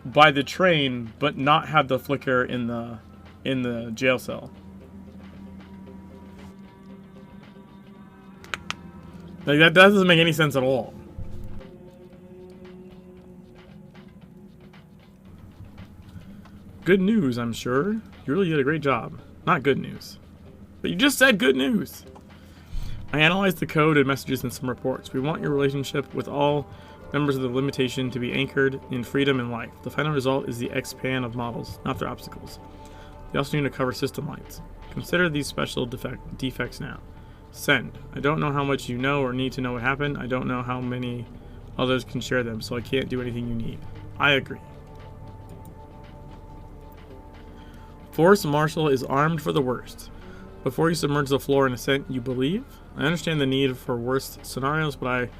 by the train but not have the flicker in the jail cell. Like, that doesn't make any sense at all. Good news, I'm sure. You really did a great job. Not good news. But you just said good news. I analyzed the code and messages in some reports. We want your relationship with all members of the limitation to be anchored in freedom and life. The final result is the expand of models, not their obstacles. We also need to cover system lights. Consider these special defects now. Send. I don't know how much you know or need to know what happened. I don't know how many others can share them, so I can't do anything you need. I agree. Force Marshal is armed for the worst. Before you submerge the floor in ascent, you believe? I understand the need for worst scenarios, but I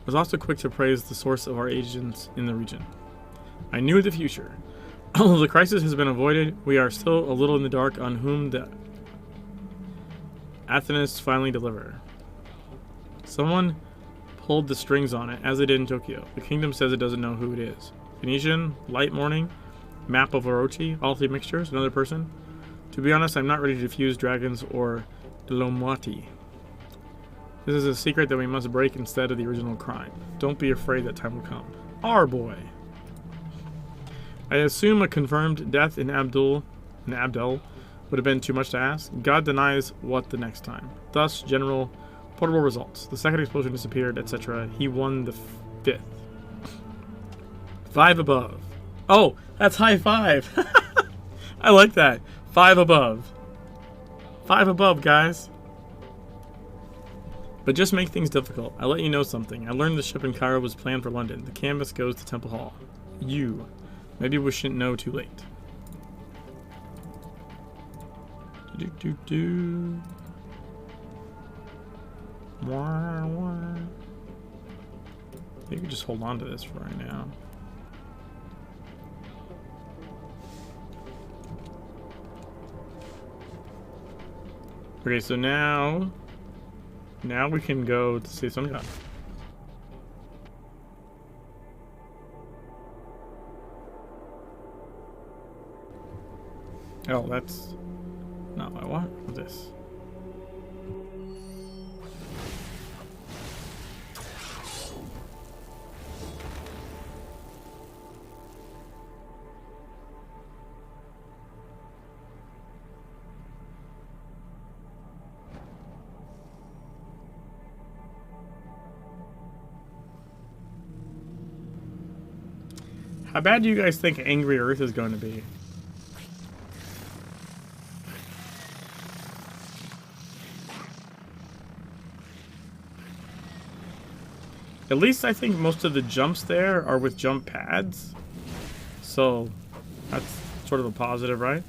was also quick to praise the source of our agents in the region. I knew the future. Although the crisis has been avoided, we are still a little in the dark on whom the Athenists finally deliver. Someone pulled the strings on it, as they did in Tokyo. The kingdom says it doesn't know who it is. Phoenician, Light Morning, Map of Orochi, all three mixtures, another person. To be honest, I'm not ready to defuse dragons or Illuminati. This is a secret that we must break instead of the original crime. Don't be afraid that time will come. Our boy. I assume a confirmed death in Abdul would have been too much to ask. God denies what the next time. Thus, general portable results. The second explosion disappeared, etc. He won the fifth. 5 above. Oh, that's high five. I like that. 5 above. 5 above, guys. But just make things difficult. I'll let you know something. I learned the ship in Cairo was planned for London. The canvas goes to Temple Hall. You. Maybe we shouldn't know too late. Maybe just hold on to this for right now. Okay, so now we can go to see some guy. Oh, that's not what I want. What's this? How bad do you guys think Angry Earth is going to be? At least I think most of the jumps there are with jump pads. So that's sort of a positive, right?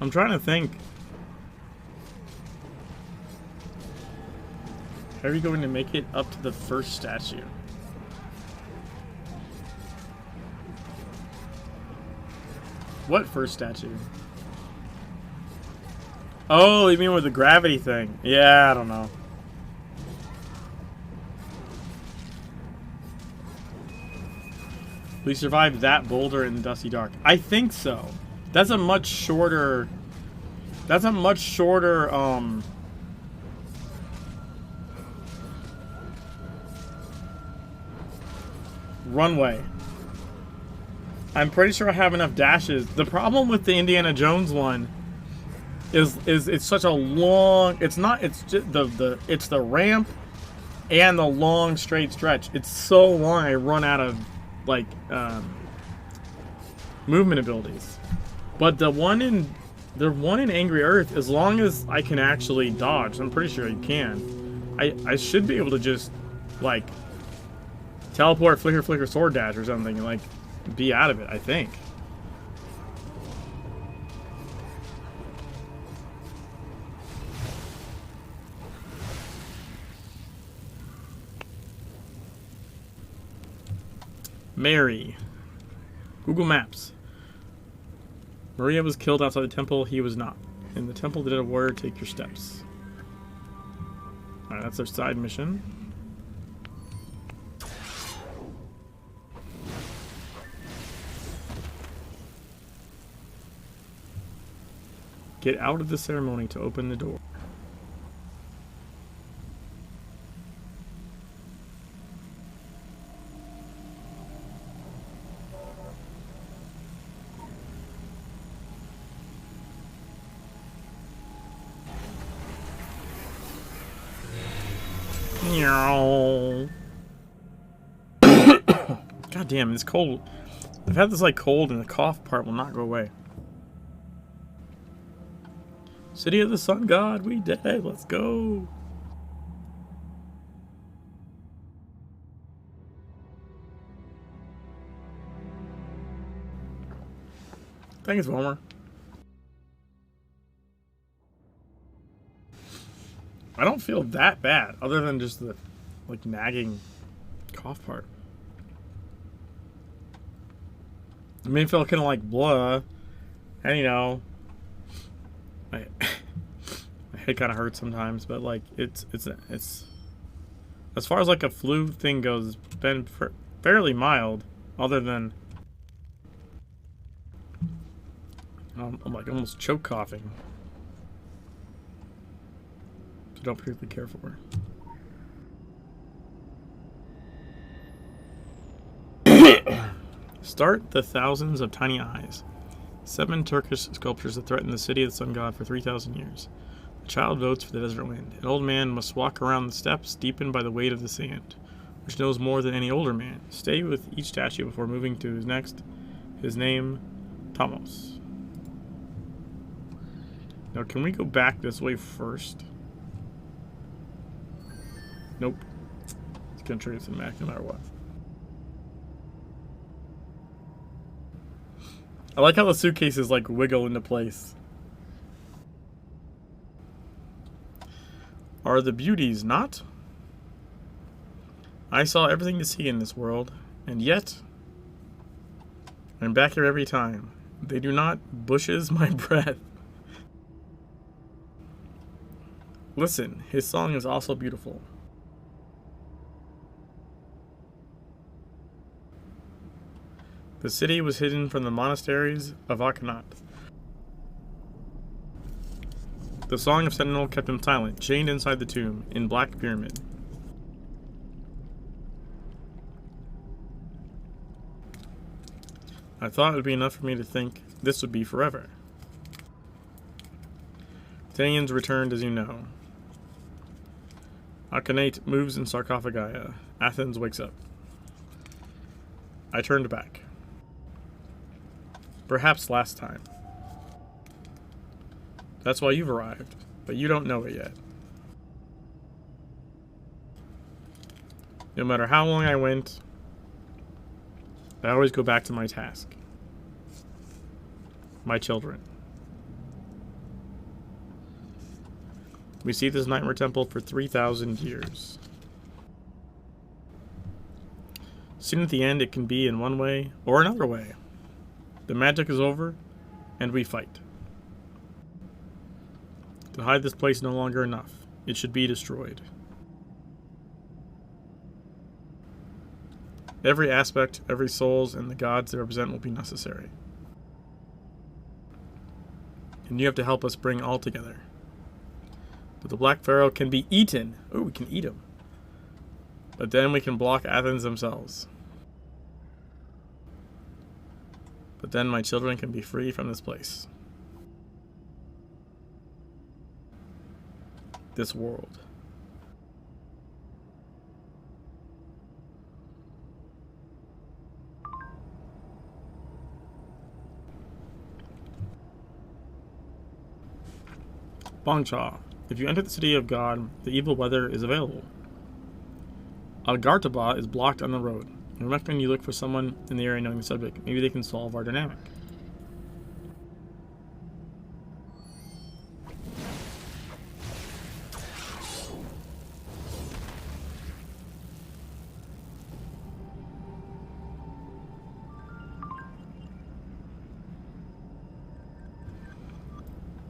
I'm trying to think. How are you going to make it up to the first statue? What first statue? Oh, you mean with the gravity thing? Yeah, I don't know. We survived that boulder in the dusty dark. I think so. That's a much shorter... That's a much shorter, runway. I'm pretty sure I have enough dashes. The problem with the Indiana Jones one is it's such a long... It's not... It's just it's the ramp and the long straight stretch. It's so long I run out of, like, movement abilities. But the one in Angry Earth, as long as I can actually dodge, I'm pretty sure I can. I should be able to just, like, teleport, flicker, sword dash or something, and, like, be out of it, I think. Mary. Google Maps. Maria was killed outside the temple. He was not. In the temple, did a warrior take your steps? Alright, that's our side mission. Get out of the ceremony to open the door. God damn, it's cold. I've had this like cold and the cough part will not go away. City of the Sun God, we dead. Let's go. Thanks, Homer. I don't feel that bad, other than just the, like, nagging cough part. I mean, I feel kind of like blah, and you know, my head kind of hurts sometimes, but like it's as far as like a flu thing goes, it's been fairly mild, other than I'm like almost choke coughing. So don't particularly care for. Start the thousands of tiny eyes. 7 Turkish sculptures that threaten the city of the sun god for 3,000 years. The child votes for the desert wind. An old man must walk around the steps, deepened by the weight of the sand, which knows more than any older man. Stay with each statue before moving to his next. His name, Thomas. Now, can we go back this way first? Nope. It's gonna trigger some back no matter what. I like how the suitcases like wiggle into place. Are the beauties not? I saw everything to see in this world, and yet I'm back here every time. They do not bushes my breath. Listen, his song is also beautiful. The city was hidden from the monasteries of Akhenaten. The Song of Sentinel kept him silent, chained inside the tomb, in Black Pyramid. I thought it would be enough for me to think this would be forever. Athenians returned, as you know. Akhenaten moves in sarcophagi. Athens wakes up. I turned back. Perhaps last time. That's why you've arrived, but you don't know it yet. No matter how long I went, I always go back to my task. My children. We see this nightmare temple for 3,000 years. Soon at the end, it can be in one way or another way. The magic is over, and we fight. To hide this place no longer enough. It should be destroyed. Every aspect, every souls, and the gods they represent will be necessary. And you have to help us bring all together. But the Black Pharaoh can be eaten. Oh, we can eat him. But then we can block Athens themselves. But then my children can be free from this place. This world. Bongcha. If you enter the city of God, the evil weather is available. Algartaba is blocked on the road. I recommend you look for someone in the area knowing the subject. Maybe they can solve our dynamic.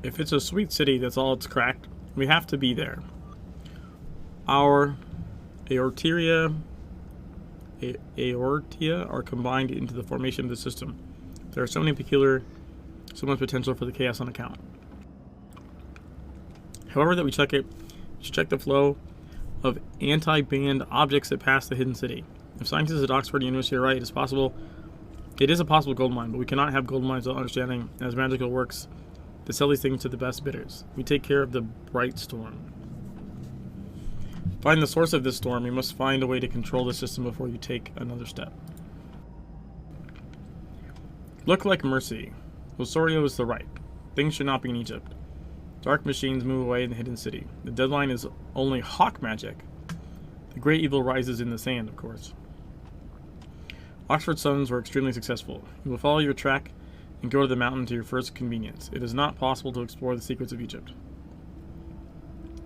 If it's a sweet city that's all it's cracked, we have to be there. Our aortia are combined into the formation of the system. There are so much potential for the chaos on account. However that we check it, we should check the flow of anti-banned objects that pass the hidden city. If scientists at Oxford University are right, it is a possible gold mine, but we cannot have gold mines without understanding, as magical works, to sell these things to the best bidders. We take care of the bright storm. Find the source of this storm. You must find a way to control the system before you take another step. Look like mercy. Osorio is the right. Things should not be in Egypt. Dark machines move away in the hidden city. The deadline is only hawk magic. The great evil rises in the sand, of course. Oxford's sons were extremely successful. You will follow your track and go to the mountain to your first convenience. It is not possible to explore the secrets of Egypt.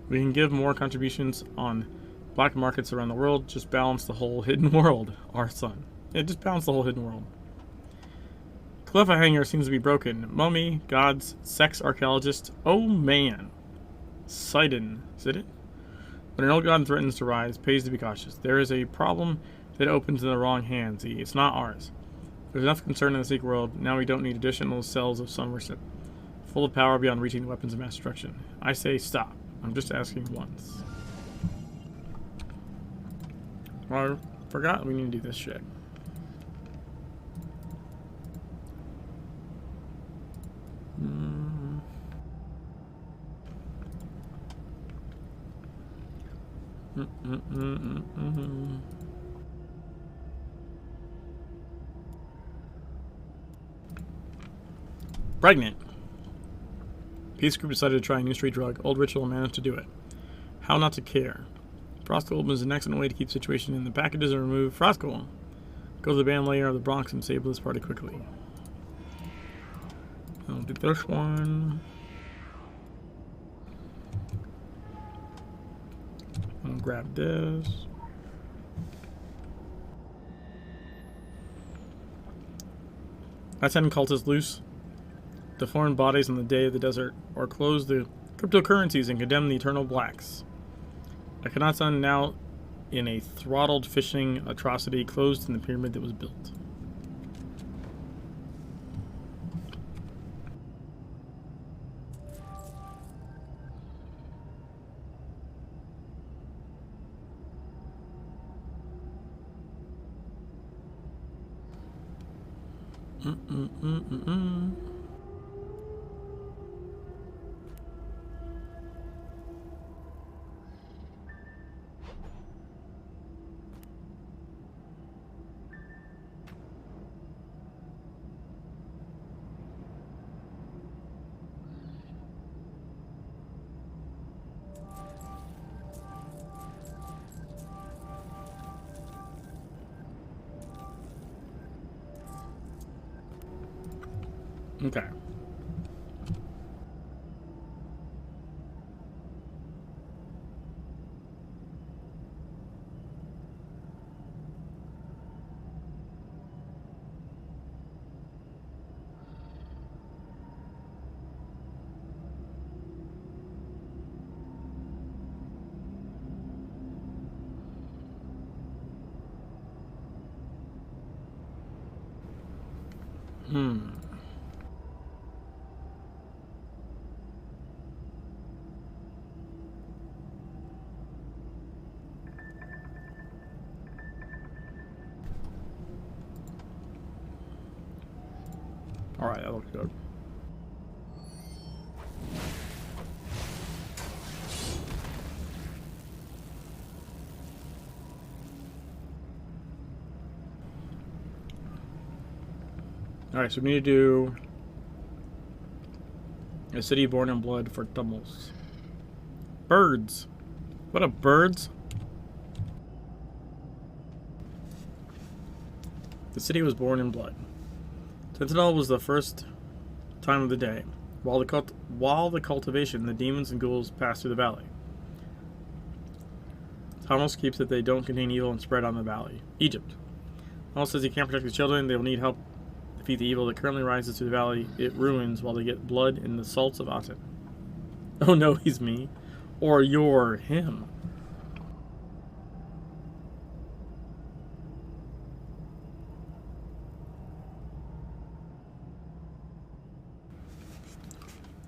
We can give more contributions on black markets around the world. Just balance the whole hidden world, our son. Yeah, just balance the whole hidden world. Cliffhanger seems to be broken. Mummy, gods, sex archaeologist. Oh man. Sidon. Is it? When an old god threatens to rise, pays to be cautious. There is a problem that opens in the wrong hands. It's not ours. There's enough concern in the secret world. Now we don't need additional cells of some recip, full of power beyond reaching weapons of mass destruction. I say stop. I'm just asking once. I forgot we need to do this shit. Pregnant. Peace group decided to try a new street drug. Old ritual managed to do it. How not to care. Frostgold is an excellent way to keep the situation in. The packages and remove Frostgold. Go to the band layer of the Bronx and save this party quickly. I'll do this one. I'll grab this. I send cultists loose the foreign bodies in the day of the desert, or close the cryptocurrencies and condemn the eternal blacks. Akhenaten now in a throttled fishing atrocity closed in the pyramid that was built. Okay. Alright, that looks good. Alright, so we need to do a city born in blood for tumbles. Birds. What up, birds? The city was born in blood. Sentinel was the first time of the day. While the cultivation, the demons and ghouls pass through the valley. Thomas keeps that they don't contain evil and spread on the valley. Egypt. Thomas says he can't protect the children. They will need help to defeat the evil that currently rises through the valley. It ruins while they get blood in the salts of Aten. Oh no, he's me. Or you're him.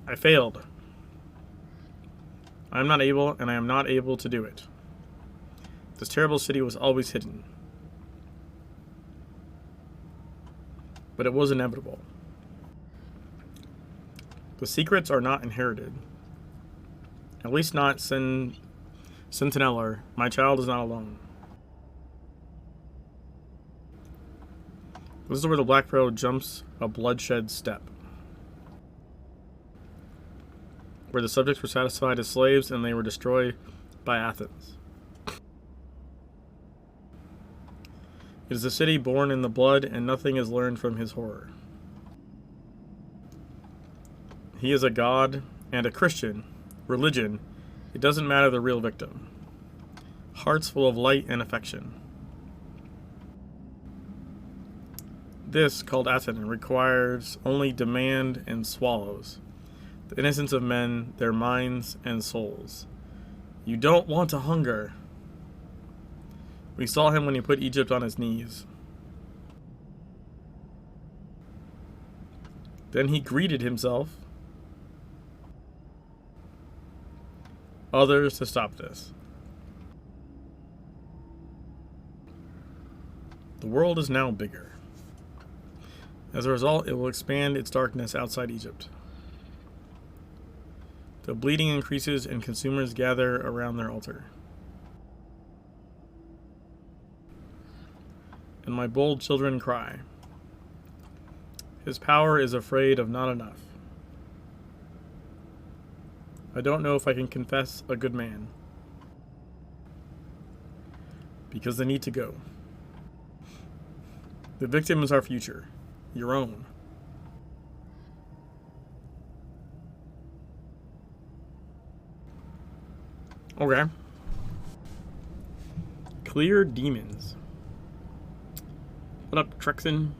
I failed. I am not able, and I am not able to do it. This terrible city was always hidden. But it was inevitable. The secrets are not inherited. At least not Sentineller. My child is not alone. This is where the Black Pearl jumps a bloodshed step. Where the subjects were satisfied as slaves and they were destroyed by Athens. It is a city born in the blood, and nothing is learned from his horror. He is a god and a Christian. Religion, it doesn't matter the real victim. Hearts full of light and affection. This, called Aten, requires only demand and swallows. The innocence of men, their minds and souls. You don't want to hunger. We saw him when he put Egypt on his knees. Then he greeted himself. Others to stop this. The world is now bigger. As a result, it will expand its darkness outside Egypt. The bleeding increases and consumers gather around their altar. And my bold children cry. His power is afraid of not enough. I don't know if I can confess a good man. Because they need to go. The victim is our future. Your own. Okay. Clear demons. What up, Trexen?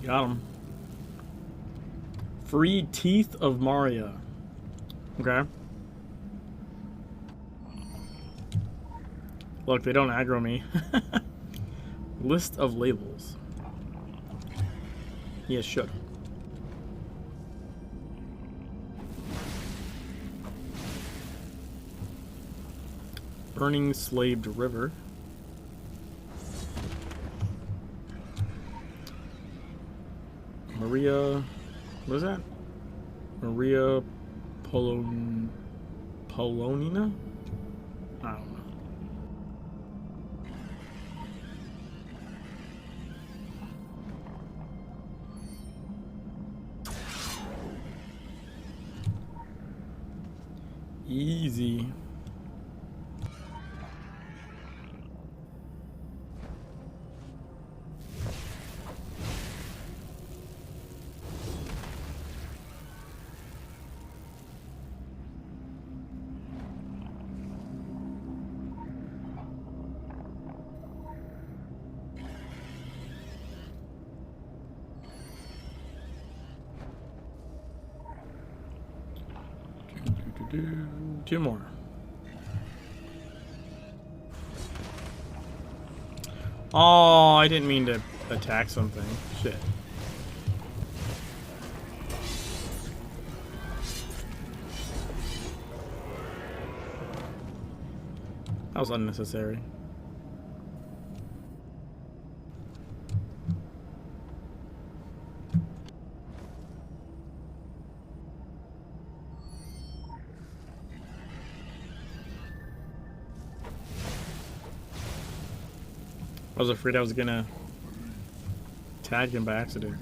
Got him. Free Teeth of Maria. Okay. Look, they don't aggro me. List of labels. Yes, should. Burning Slaved River. Maria, what is that? Maria Polonina? I don't know. Easy. Two more. Oh, I didn't mean to attack something. Shit. That was unnecessary. I was afraid I was gonna tag him by accident.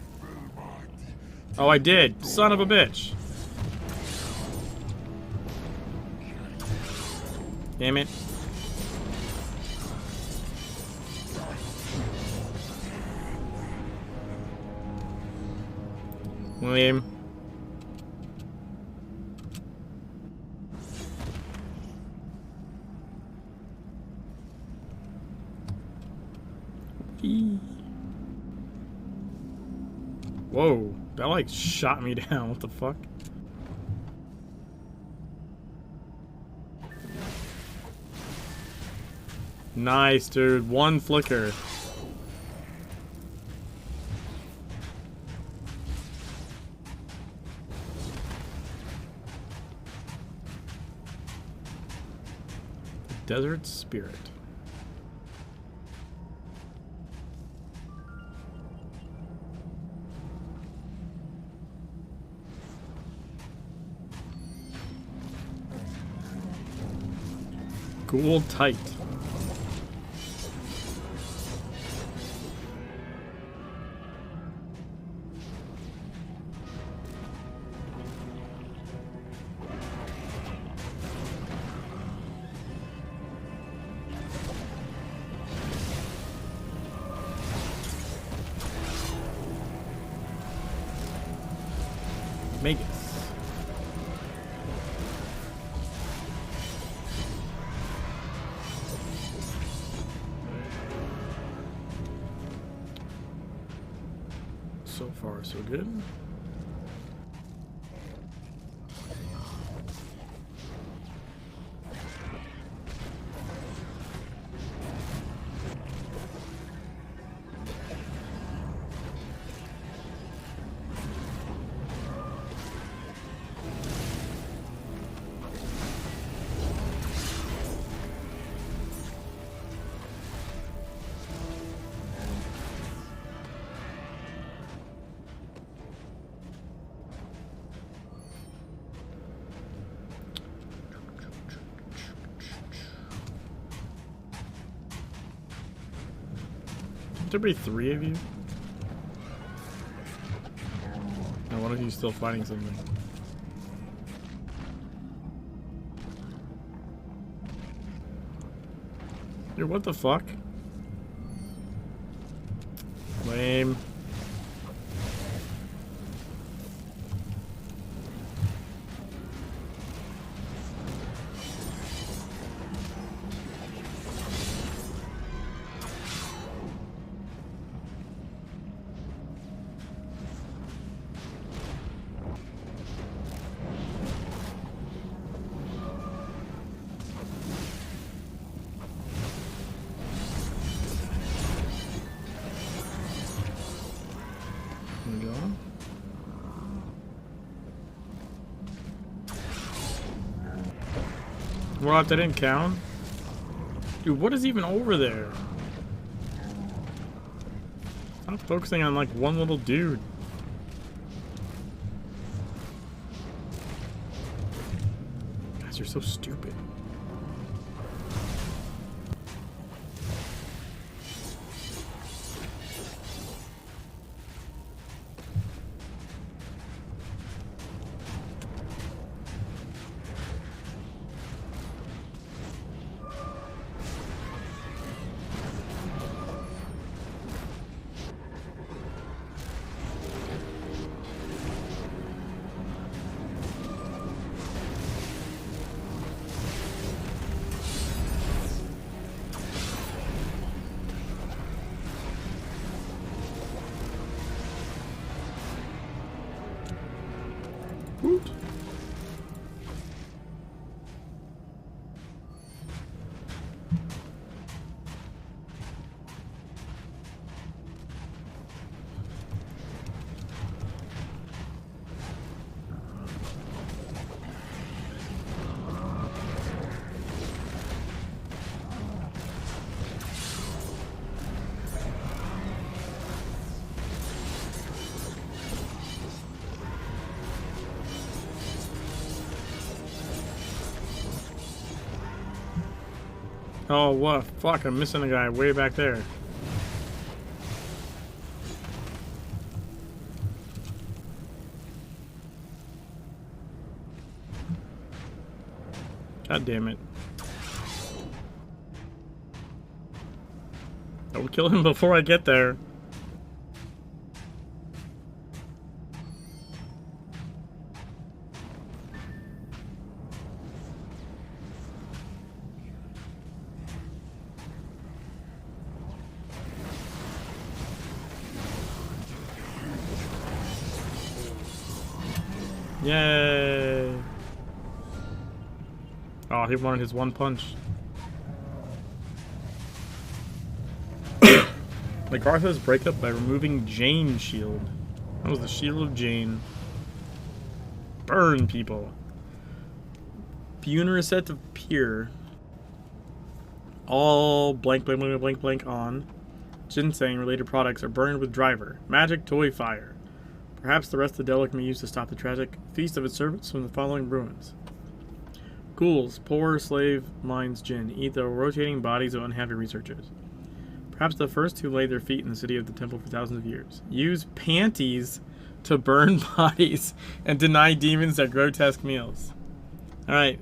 Oh, I did! Son of a bitch! Damn it. William. Whoa, that like shot me down. What the fuck? Nice, dude. One flicker. Desert Spirit. Cool tight. Make it. So far, so good. There be three of you? And one of you still fighting something. Dude, what the fuck? Lame. What? That didn't count? Dude, what is even over there? Stop focusing on like one little dude. Guys, you're so stupid. Woot. Oh, what? Fuck, I'm missing a guy way back there. God damn it. Don't kill him before I get there. Yay! Oh, he wanted his one punch. MacArthur's breakup by removing Jane's shield. That was the shield of Jane. Burn people. Funeral set of Pier. All blank blank blank blank blank on. Ginseng related products are burned with driver. Magic toy fire. Perhaps the rest of the delic may be used to stop the tragic feast of its servants from the following ruins. Ghouls, poor slave minds Jinn, eat the rotating bodies of unhappy researchers. Perhaps the first who laid their feet in the city of the temple for thousands of years. Use panties to burn bodies and deny demons their grotesque meals. Alright,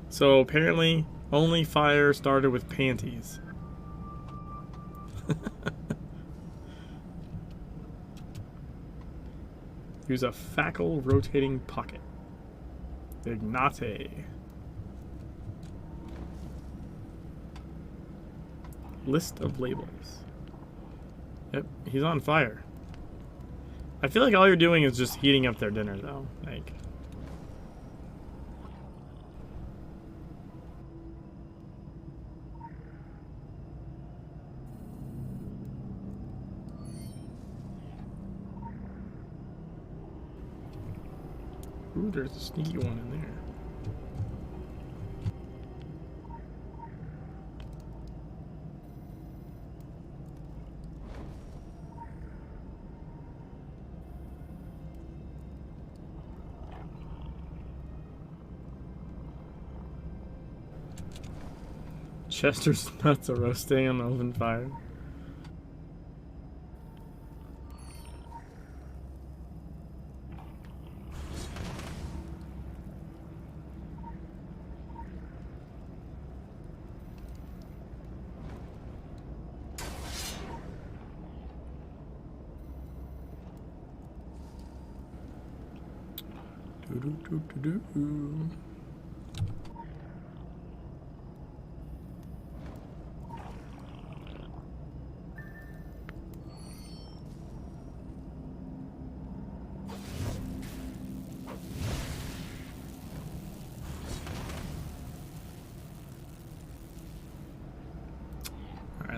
so apparently only fire started with panties. Use a fackel rotating pocket. Ignate. List of labels. Yep, he's on fire. I feel like all you're doing is just heating up their dinner, though. Like, ooh, there's a sneaky one in there. Chester's nuts are roasting on the open fire. Alright,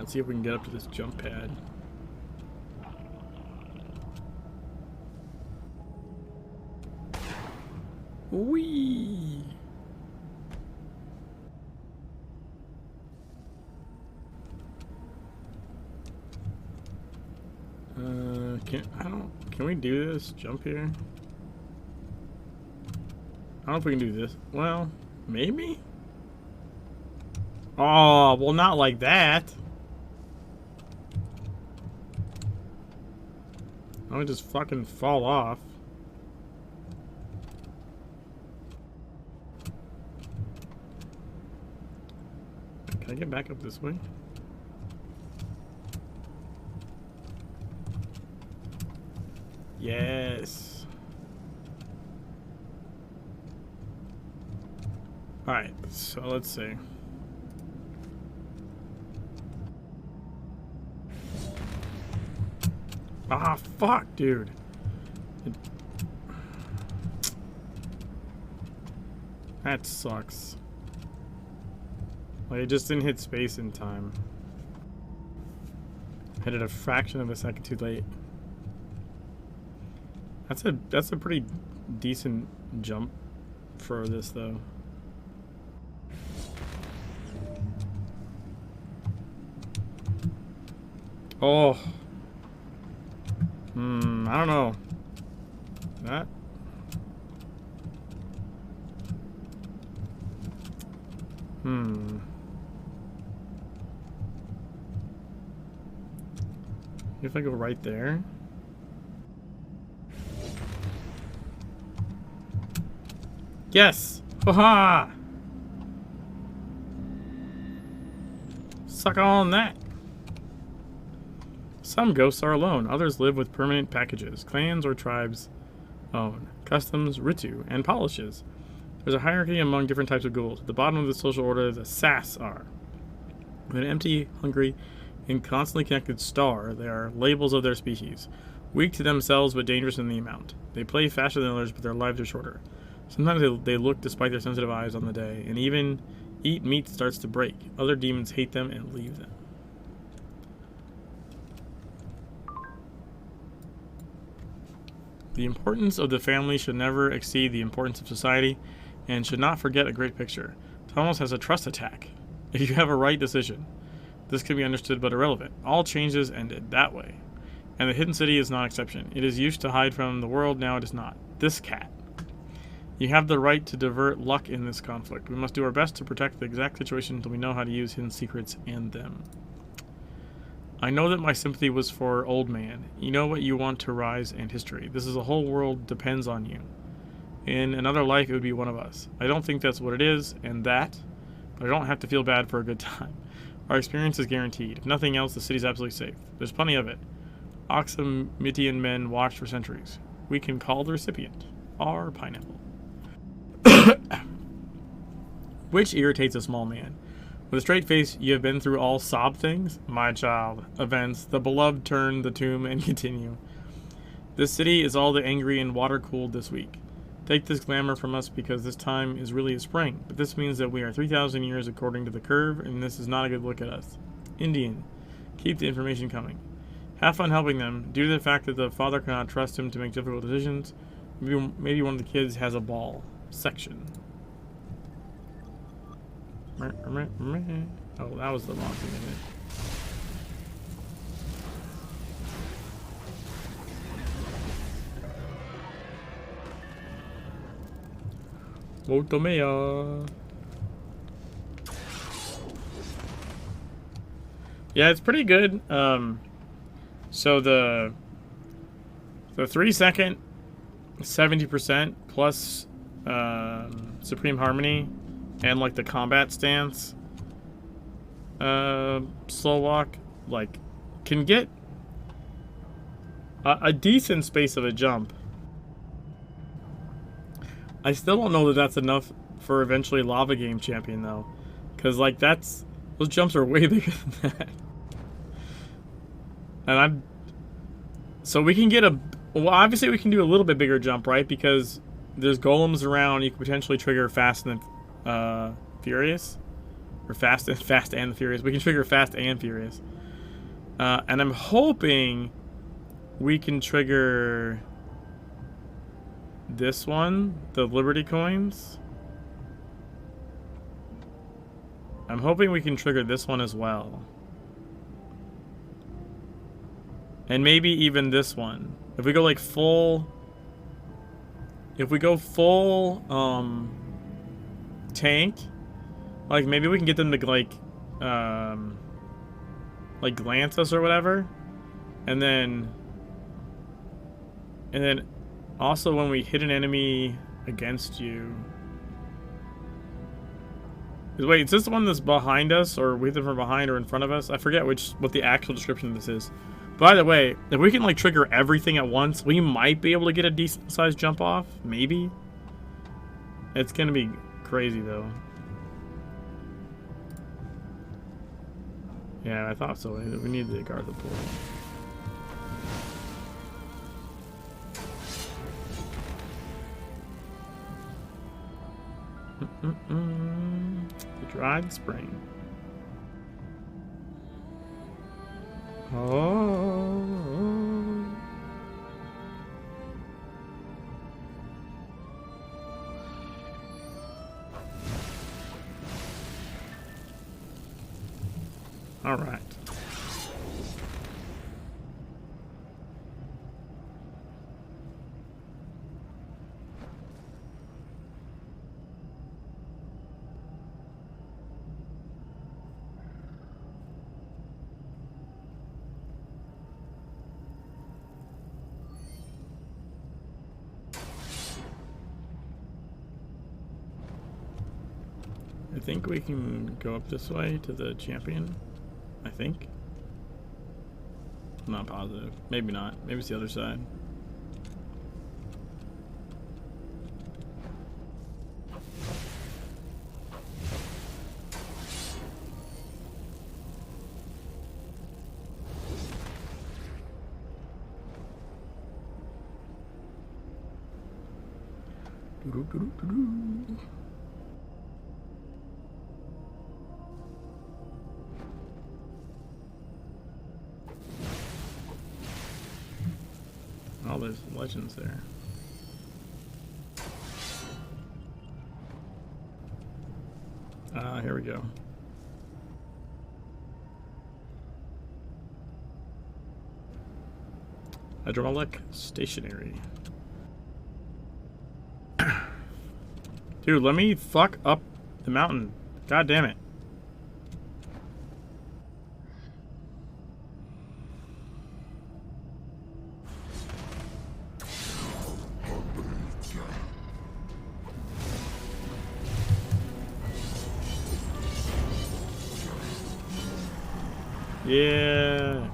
let's see if we can get up to this jump pad. Whee! Can we do this? Jump here? I don't know if we can do this. Well, maybe? Oh, well, not like that. I would just fucking fall off. Can I get back up this way? Yes. Alright, so let's see. Ah, fuck, dude. That sucks. Like, it just didn't hit space in time. Hit it a fraction of a second too late. That's a pretty decent jump for this, though. Oh. I don't know. That. If I go right there. Yes! Haha! Suck on that! Some ghosts are alone, others live with permanent packages. Clans or tribes own customs, ritu, and polishes. There's a hierarchy among different types of ghouls. At the bottom of the social order, the sass are. An empty, hungry, and constantly connected star, they are labels of their species. Weak to themselves, but dangerous in the amount. They play faster than others, but their lives are shorter. Sometimes they look despite their sensitive eyes on the day, and even eat meat starts to break. Other demons hate them and leave them. The importance of the family should never exceed the importance of society, and should not forget a great picture. Thomas has a trust attack. If you have a right decision, this can be understood but irrelevant. All changes ended that way. And the hidden city is not exception. It is used to hide from the world, now it is not. This cat. You have the right to divert luck in this conflict. We must do our best to protect the exact situation until we know how to use hidden secrets and them. I know that my sympathy was for old man. You know what you want to rise and history. This is a whole world depends on you. In another life, it would be one of us. I don't think that's what it is, and that, but I don't have to feel bad for a good time. Our experience is guaranteed. If nothing else, the city's absolutely safe. There's plenty of it. Oxamitian men watched for centuries. We can call the recipient our pineapple. Which irritates a small man. With a straight face, you have been through all sob things? My child. Events. The beloved turn the tomb and continue. This city is all the angry and water-cooled this week. Take this glamour from us because this time is really a spring. But this means that we are 3,000 years according to the curve, and this is not a good look at us. Indian. Keep the information coming. Have fun helping them. Due to the fact that the father cannot trust him to make difficult decisions, maybe one of the kids has a ball. Section. Oh, that was the wrong thing, isn't it? Motomea. Yeah, it's pretty good. So the 3 second 70% plus Supreme Harmony and like the combat stance slow walk like can get a decent space of a jump I still don't know that that's enough for eventually Lava Game Champion, though. Because, like, those jumps are way bigger than that. And so we can get well, obviously we can do a little bit bigger jump, right? Because there's golems around, you can potentially trigger Fast and Furious. Or Fast and the Furious. We can trigger Fast and Furious. And I'm hoping we can trigger this one, the Liberty Coins. I'm hoping we can trigger this one as well. And maybe even this one. If we go like full... If we go full tank, like maybe we can get them to like glance us or whatever. And then also when we hit an enemy against you. Wait, is this the one that's behind us, or we hit them from behind or in front of us? I forget what the actual description of this is. By the way, if we can like trigger everything at once, we might be able to get a decent sized jump off. Maybe. It's gonna be crazy though. Yeah, I thought so. We need to guard the pool. The dried spring. Oh. All right. I think we can go up this way to the champion. I think. I'm not positive. Maybe not. Maybe it's the other side. Oh, there's legends there. Here we go. Hydraulic stationary. Dude, let me fuck up the mountain. God damn it. Yeah.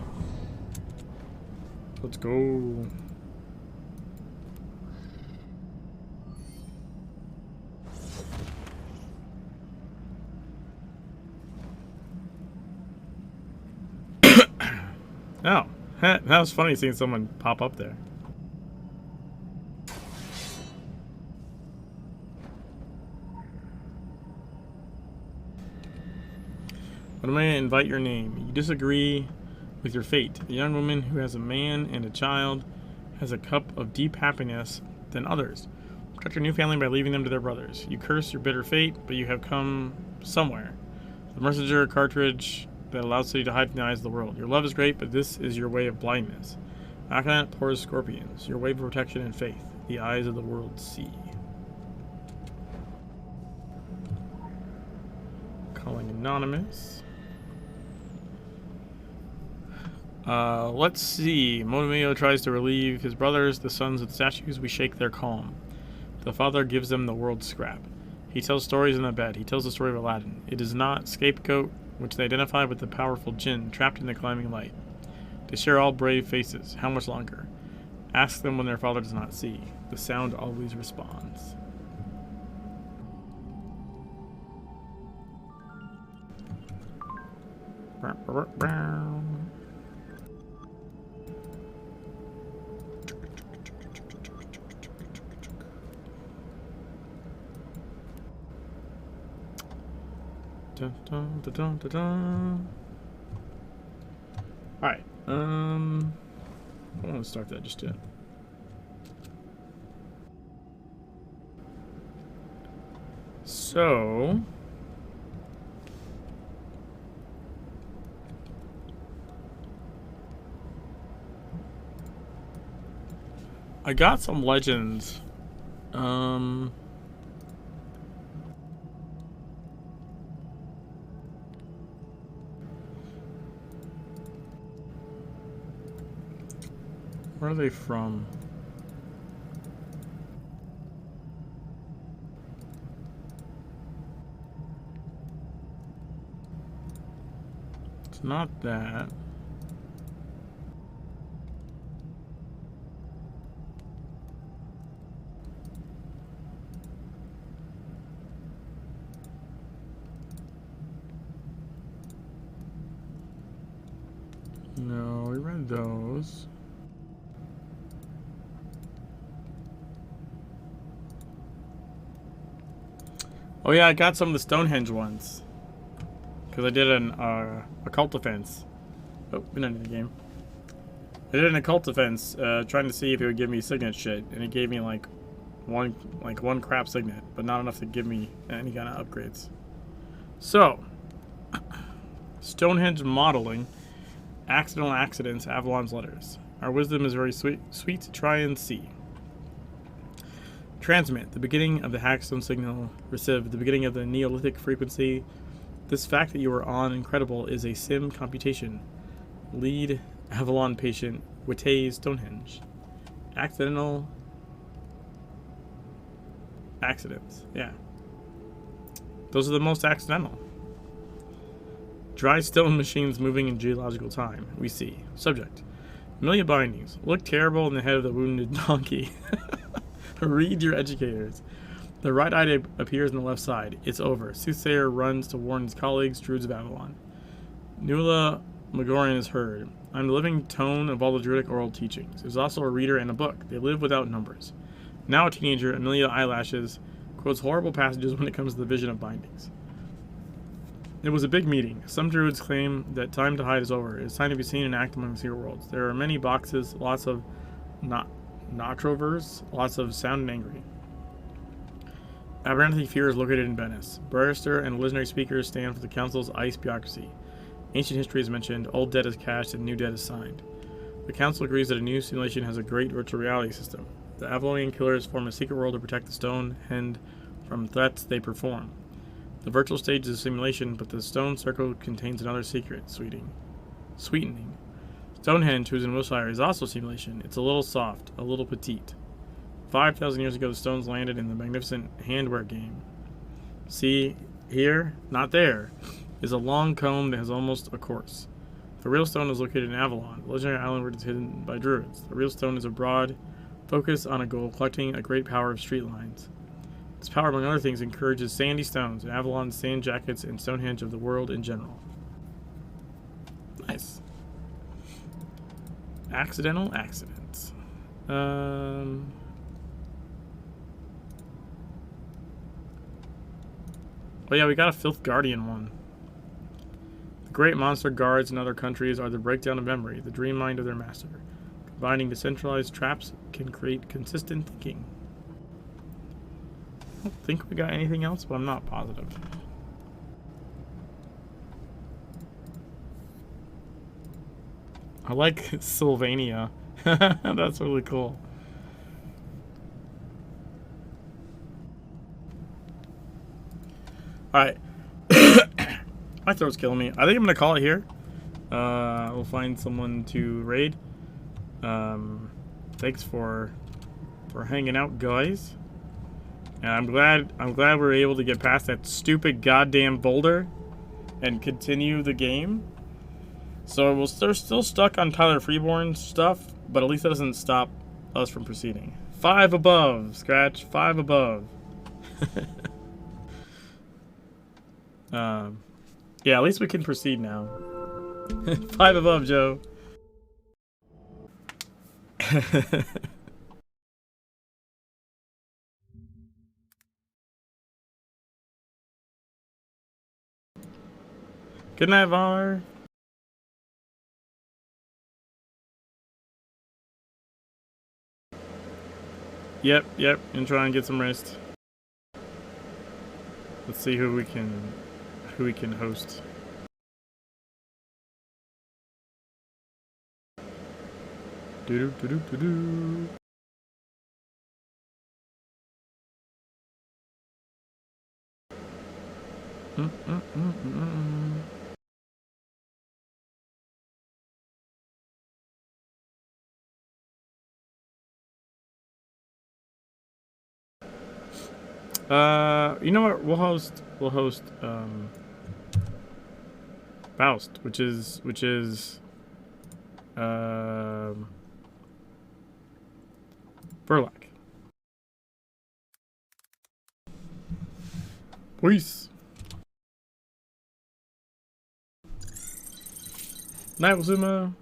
Let's go. Oh, that was funny seeing someone pop up there. But I'm going to invite your name. You disagree with your fate. A young woman who has a man and a child has a cup of deep happiness than others. Protect your new family by leaving them to their brothers. You curse your bitter fate, but you have come somewhere. The messenger cartridge that allows city to hide from the eyes of the world. Your love is great, but this is your way of blindness. Akhenaten pours scorpions. Your way of protection and faith. The eyes of the world see. Calling anonymous. Let's see. Motomio tries to relieve his brothers, the sons of the statues. We shake their calm. The father gives them the world's scrap. He tells stories in the bed. He tells the story of Aladdin. It is not scapegoat, which they identify with the powerful jinn trapped in the climbing light. They share all brave faces. How much longer? Ask them when their father does not see. The sound always responds. Dun, dun, dun, dun, dun, dun. All right. I don't want to start that just yet. So, I got some legends. Where are they from? It's not that. No, we read those. Oh yeah, I got some of the Stonehenge ones. Because I did an occult defense. Oh, we're not in the game. I did an occult defense, trying to see if it would give me signet shit, and it gave me like one crap signet, but not enough to give me any kind of upgrades. So, Stonehenge modeling, accidental accidents, Avalon's letters. Our wisdom is very sweet to try and see. Transmit, the beginning of the Hackstone signal. Receive, the beginning of the Neolithic frequency. This fact that you are on Incredible is a sim computation. Lead, Avalon patient, Witte Stonehenge. Accidental accidents, yeah. Those are the most accidental. Dry stone machines moving in geological time, we see. Subject, Amelia Bindings. Look terrible in the head of the wounded donkey. Read your educators. The right eye appears on the left side. It's over. Soothsayer runs to warn his colleagues, Druids of Avalon. Nuala Magoran is heard. I'm the living tone of all the Druidic oral teachings. There's also a reader and a book. They live without numbers. Now a teenager, Amelia Eyelashes quotes horrible passages when it comes to the vision of bindings. It was a big meeting. Some Druids claim that time to hide is over. It's time to be seen and act among the secret worlds. There are many boxes, lots of Notrovers, lots of sound and angry. Abernathy Fear is located in Venice. Barrister and legendary speakers stand for the council's ice bureaucracy. Ancient history is mentioned, old debt is cashed, and new debt is signed. The council agrees that a new simulation has a great virtual reality system. The Avalonian killers form a secret world to protect the Stonehenge from threats they perform. The virtual stage is a simulation, but the stone circle contains another secret, sweetening. Stonehenge, who's in Wilshire, is also a simulation. It's a little soft, a little petite. 5,000 years ago, the stones landed in the magnificent handwear game. See, here, not there, is a long comb that has almost a course. The real stone is located in Avalon, the legendary island where it is hidden by druids. The real stone is a broad focus on a goal, collecting a great power of street lines. This power, among other things, encourages sandy stones and Avalon's sand jackets and Stonehenge of the world in general. Nice. Accidental accidents. Oh yeah, we got a Filth Guardian one. The great monster guards in other countries are the breakdown of memory, the dream mind of their master. Combining decentralized traps can create consistent thinking. I don't think we got anything else, but I'm not positive. I like Sylvania. That's really cool. Alright. My throat's killing me. I think I'm going to call it here. We'll find someone to raid. Thanks for hanging out, guys. And I'm glad we were able to get past that stupid goddamn boulder and continue the game. So they're still stuck on Tyler Freeborn stuff, but at least that doesn't stop us from proceeding. 5 above, Scratch. 5 above. Yeah, at least we can proceed now. 5 above, Joe. Good night, Var. Yep, and try and get some rest. Let's see who we can host. Do do do do do. You know what? We'll host Faust, which is Verlac. Peace. Night, Wazuma.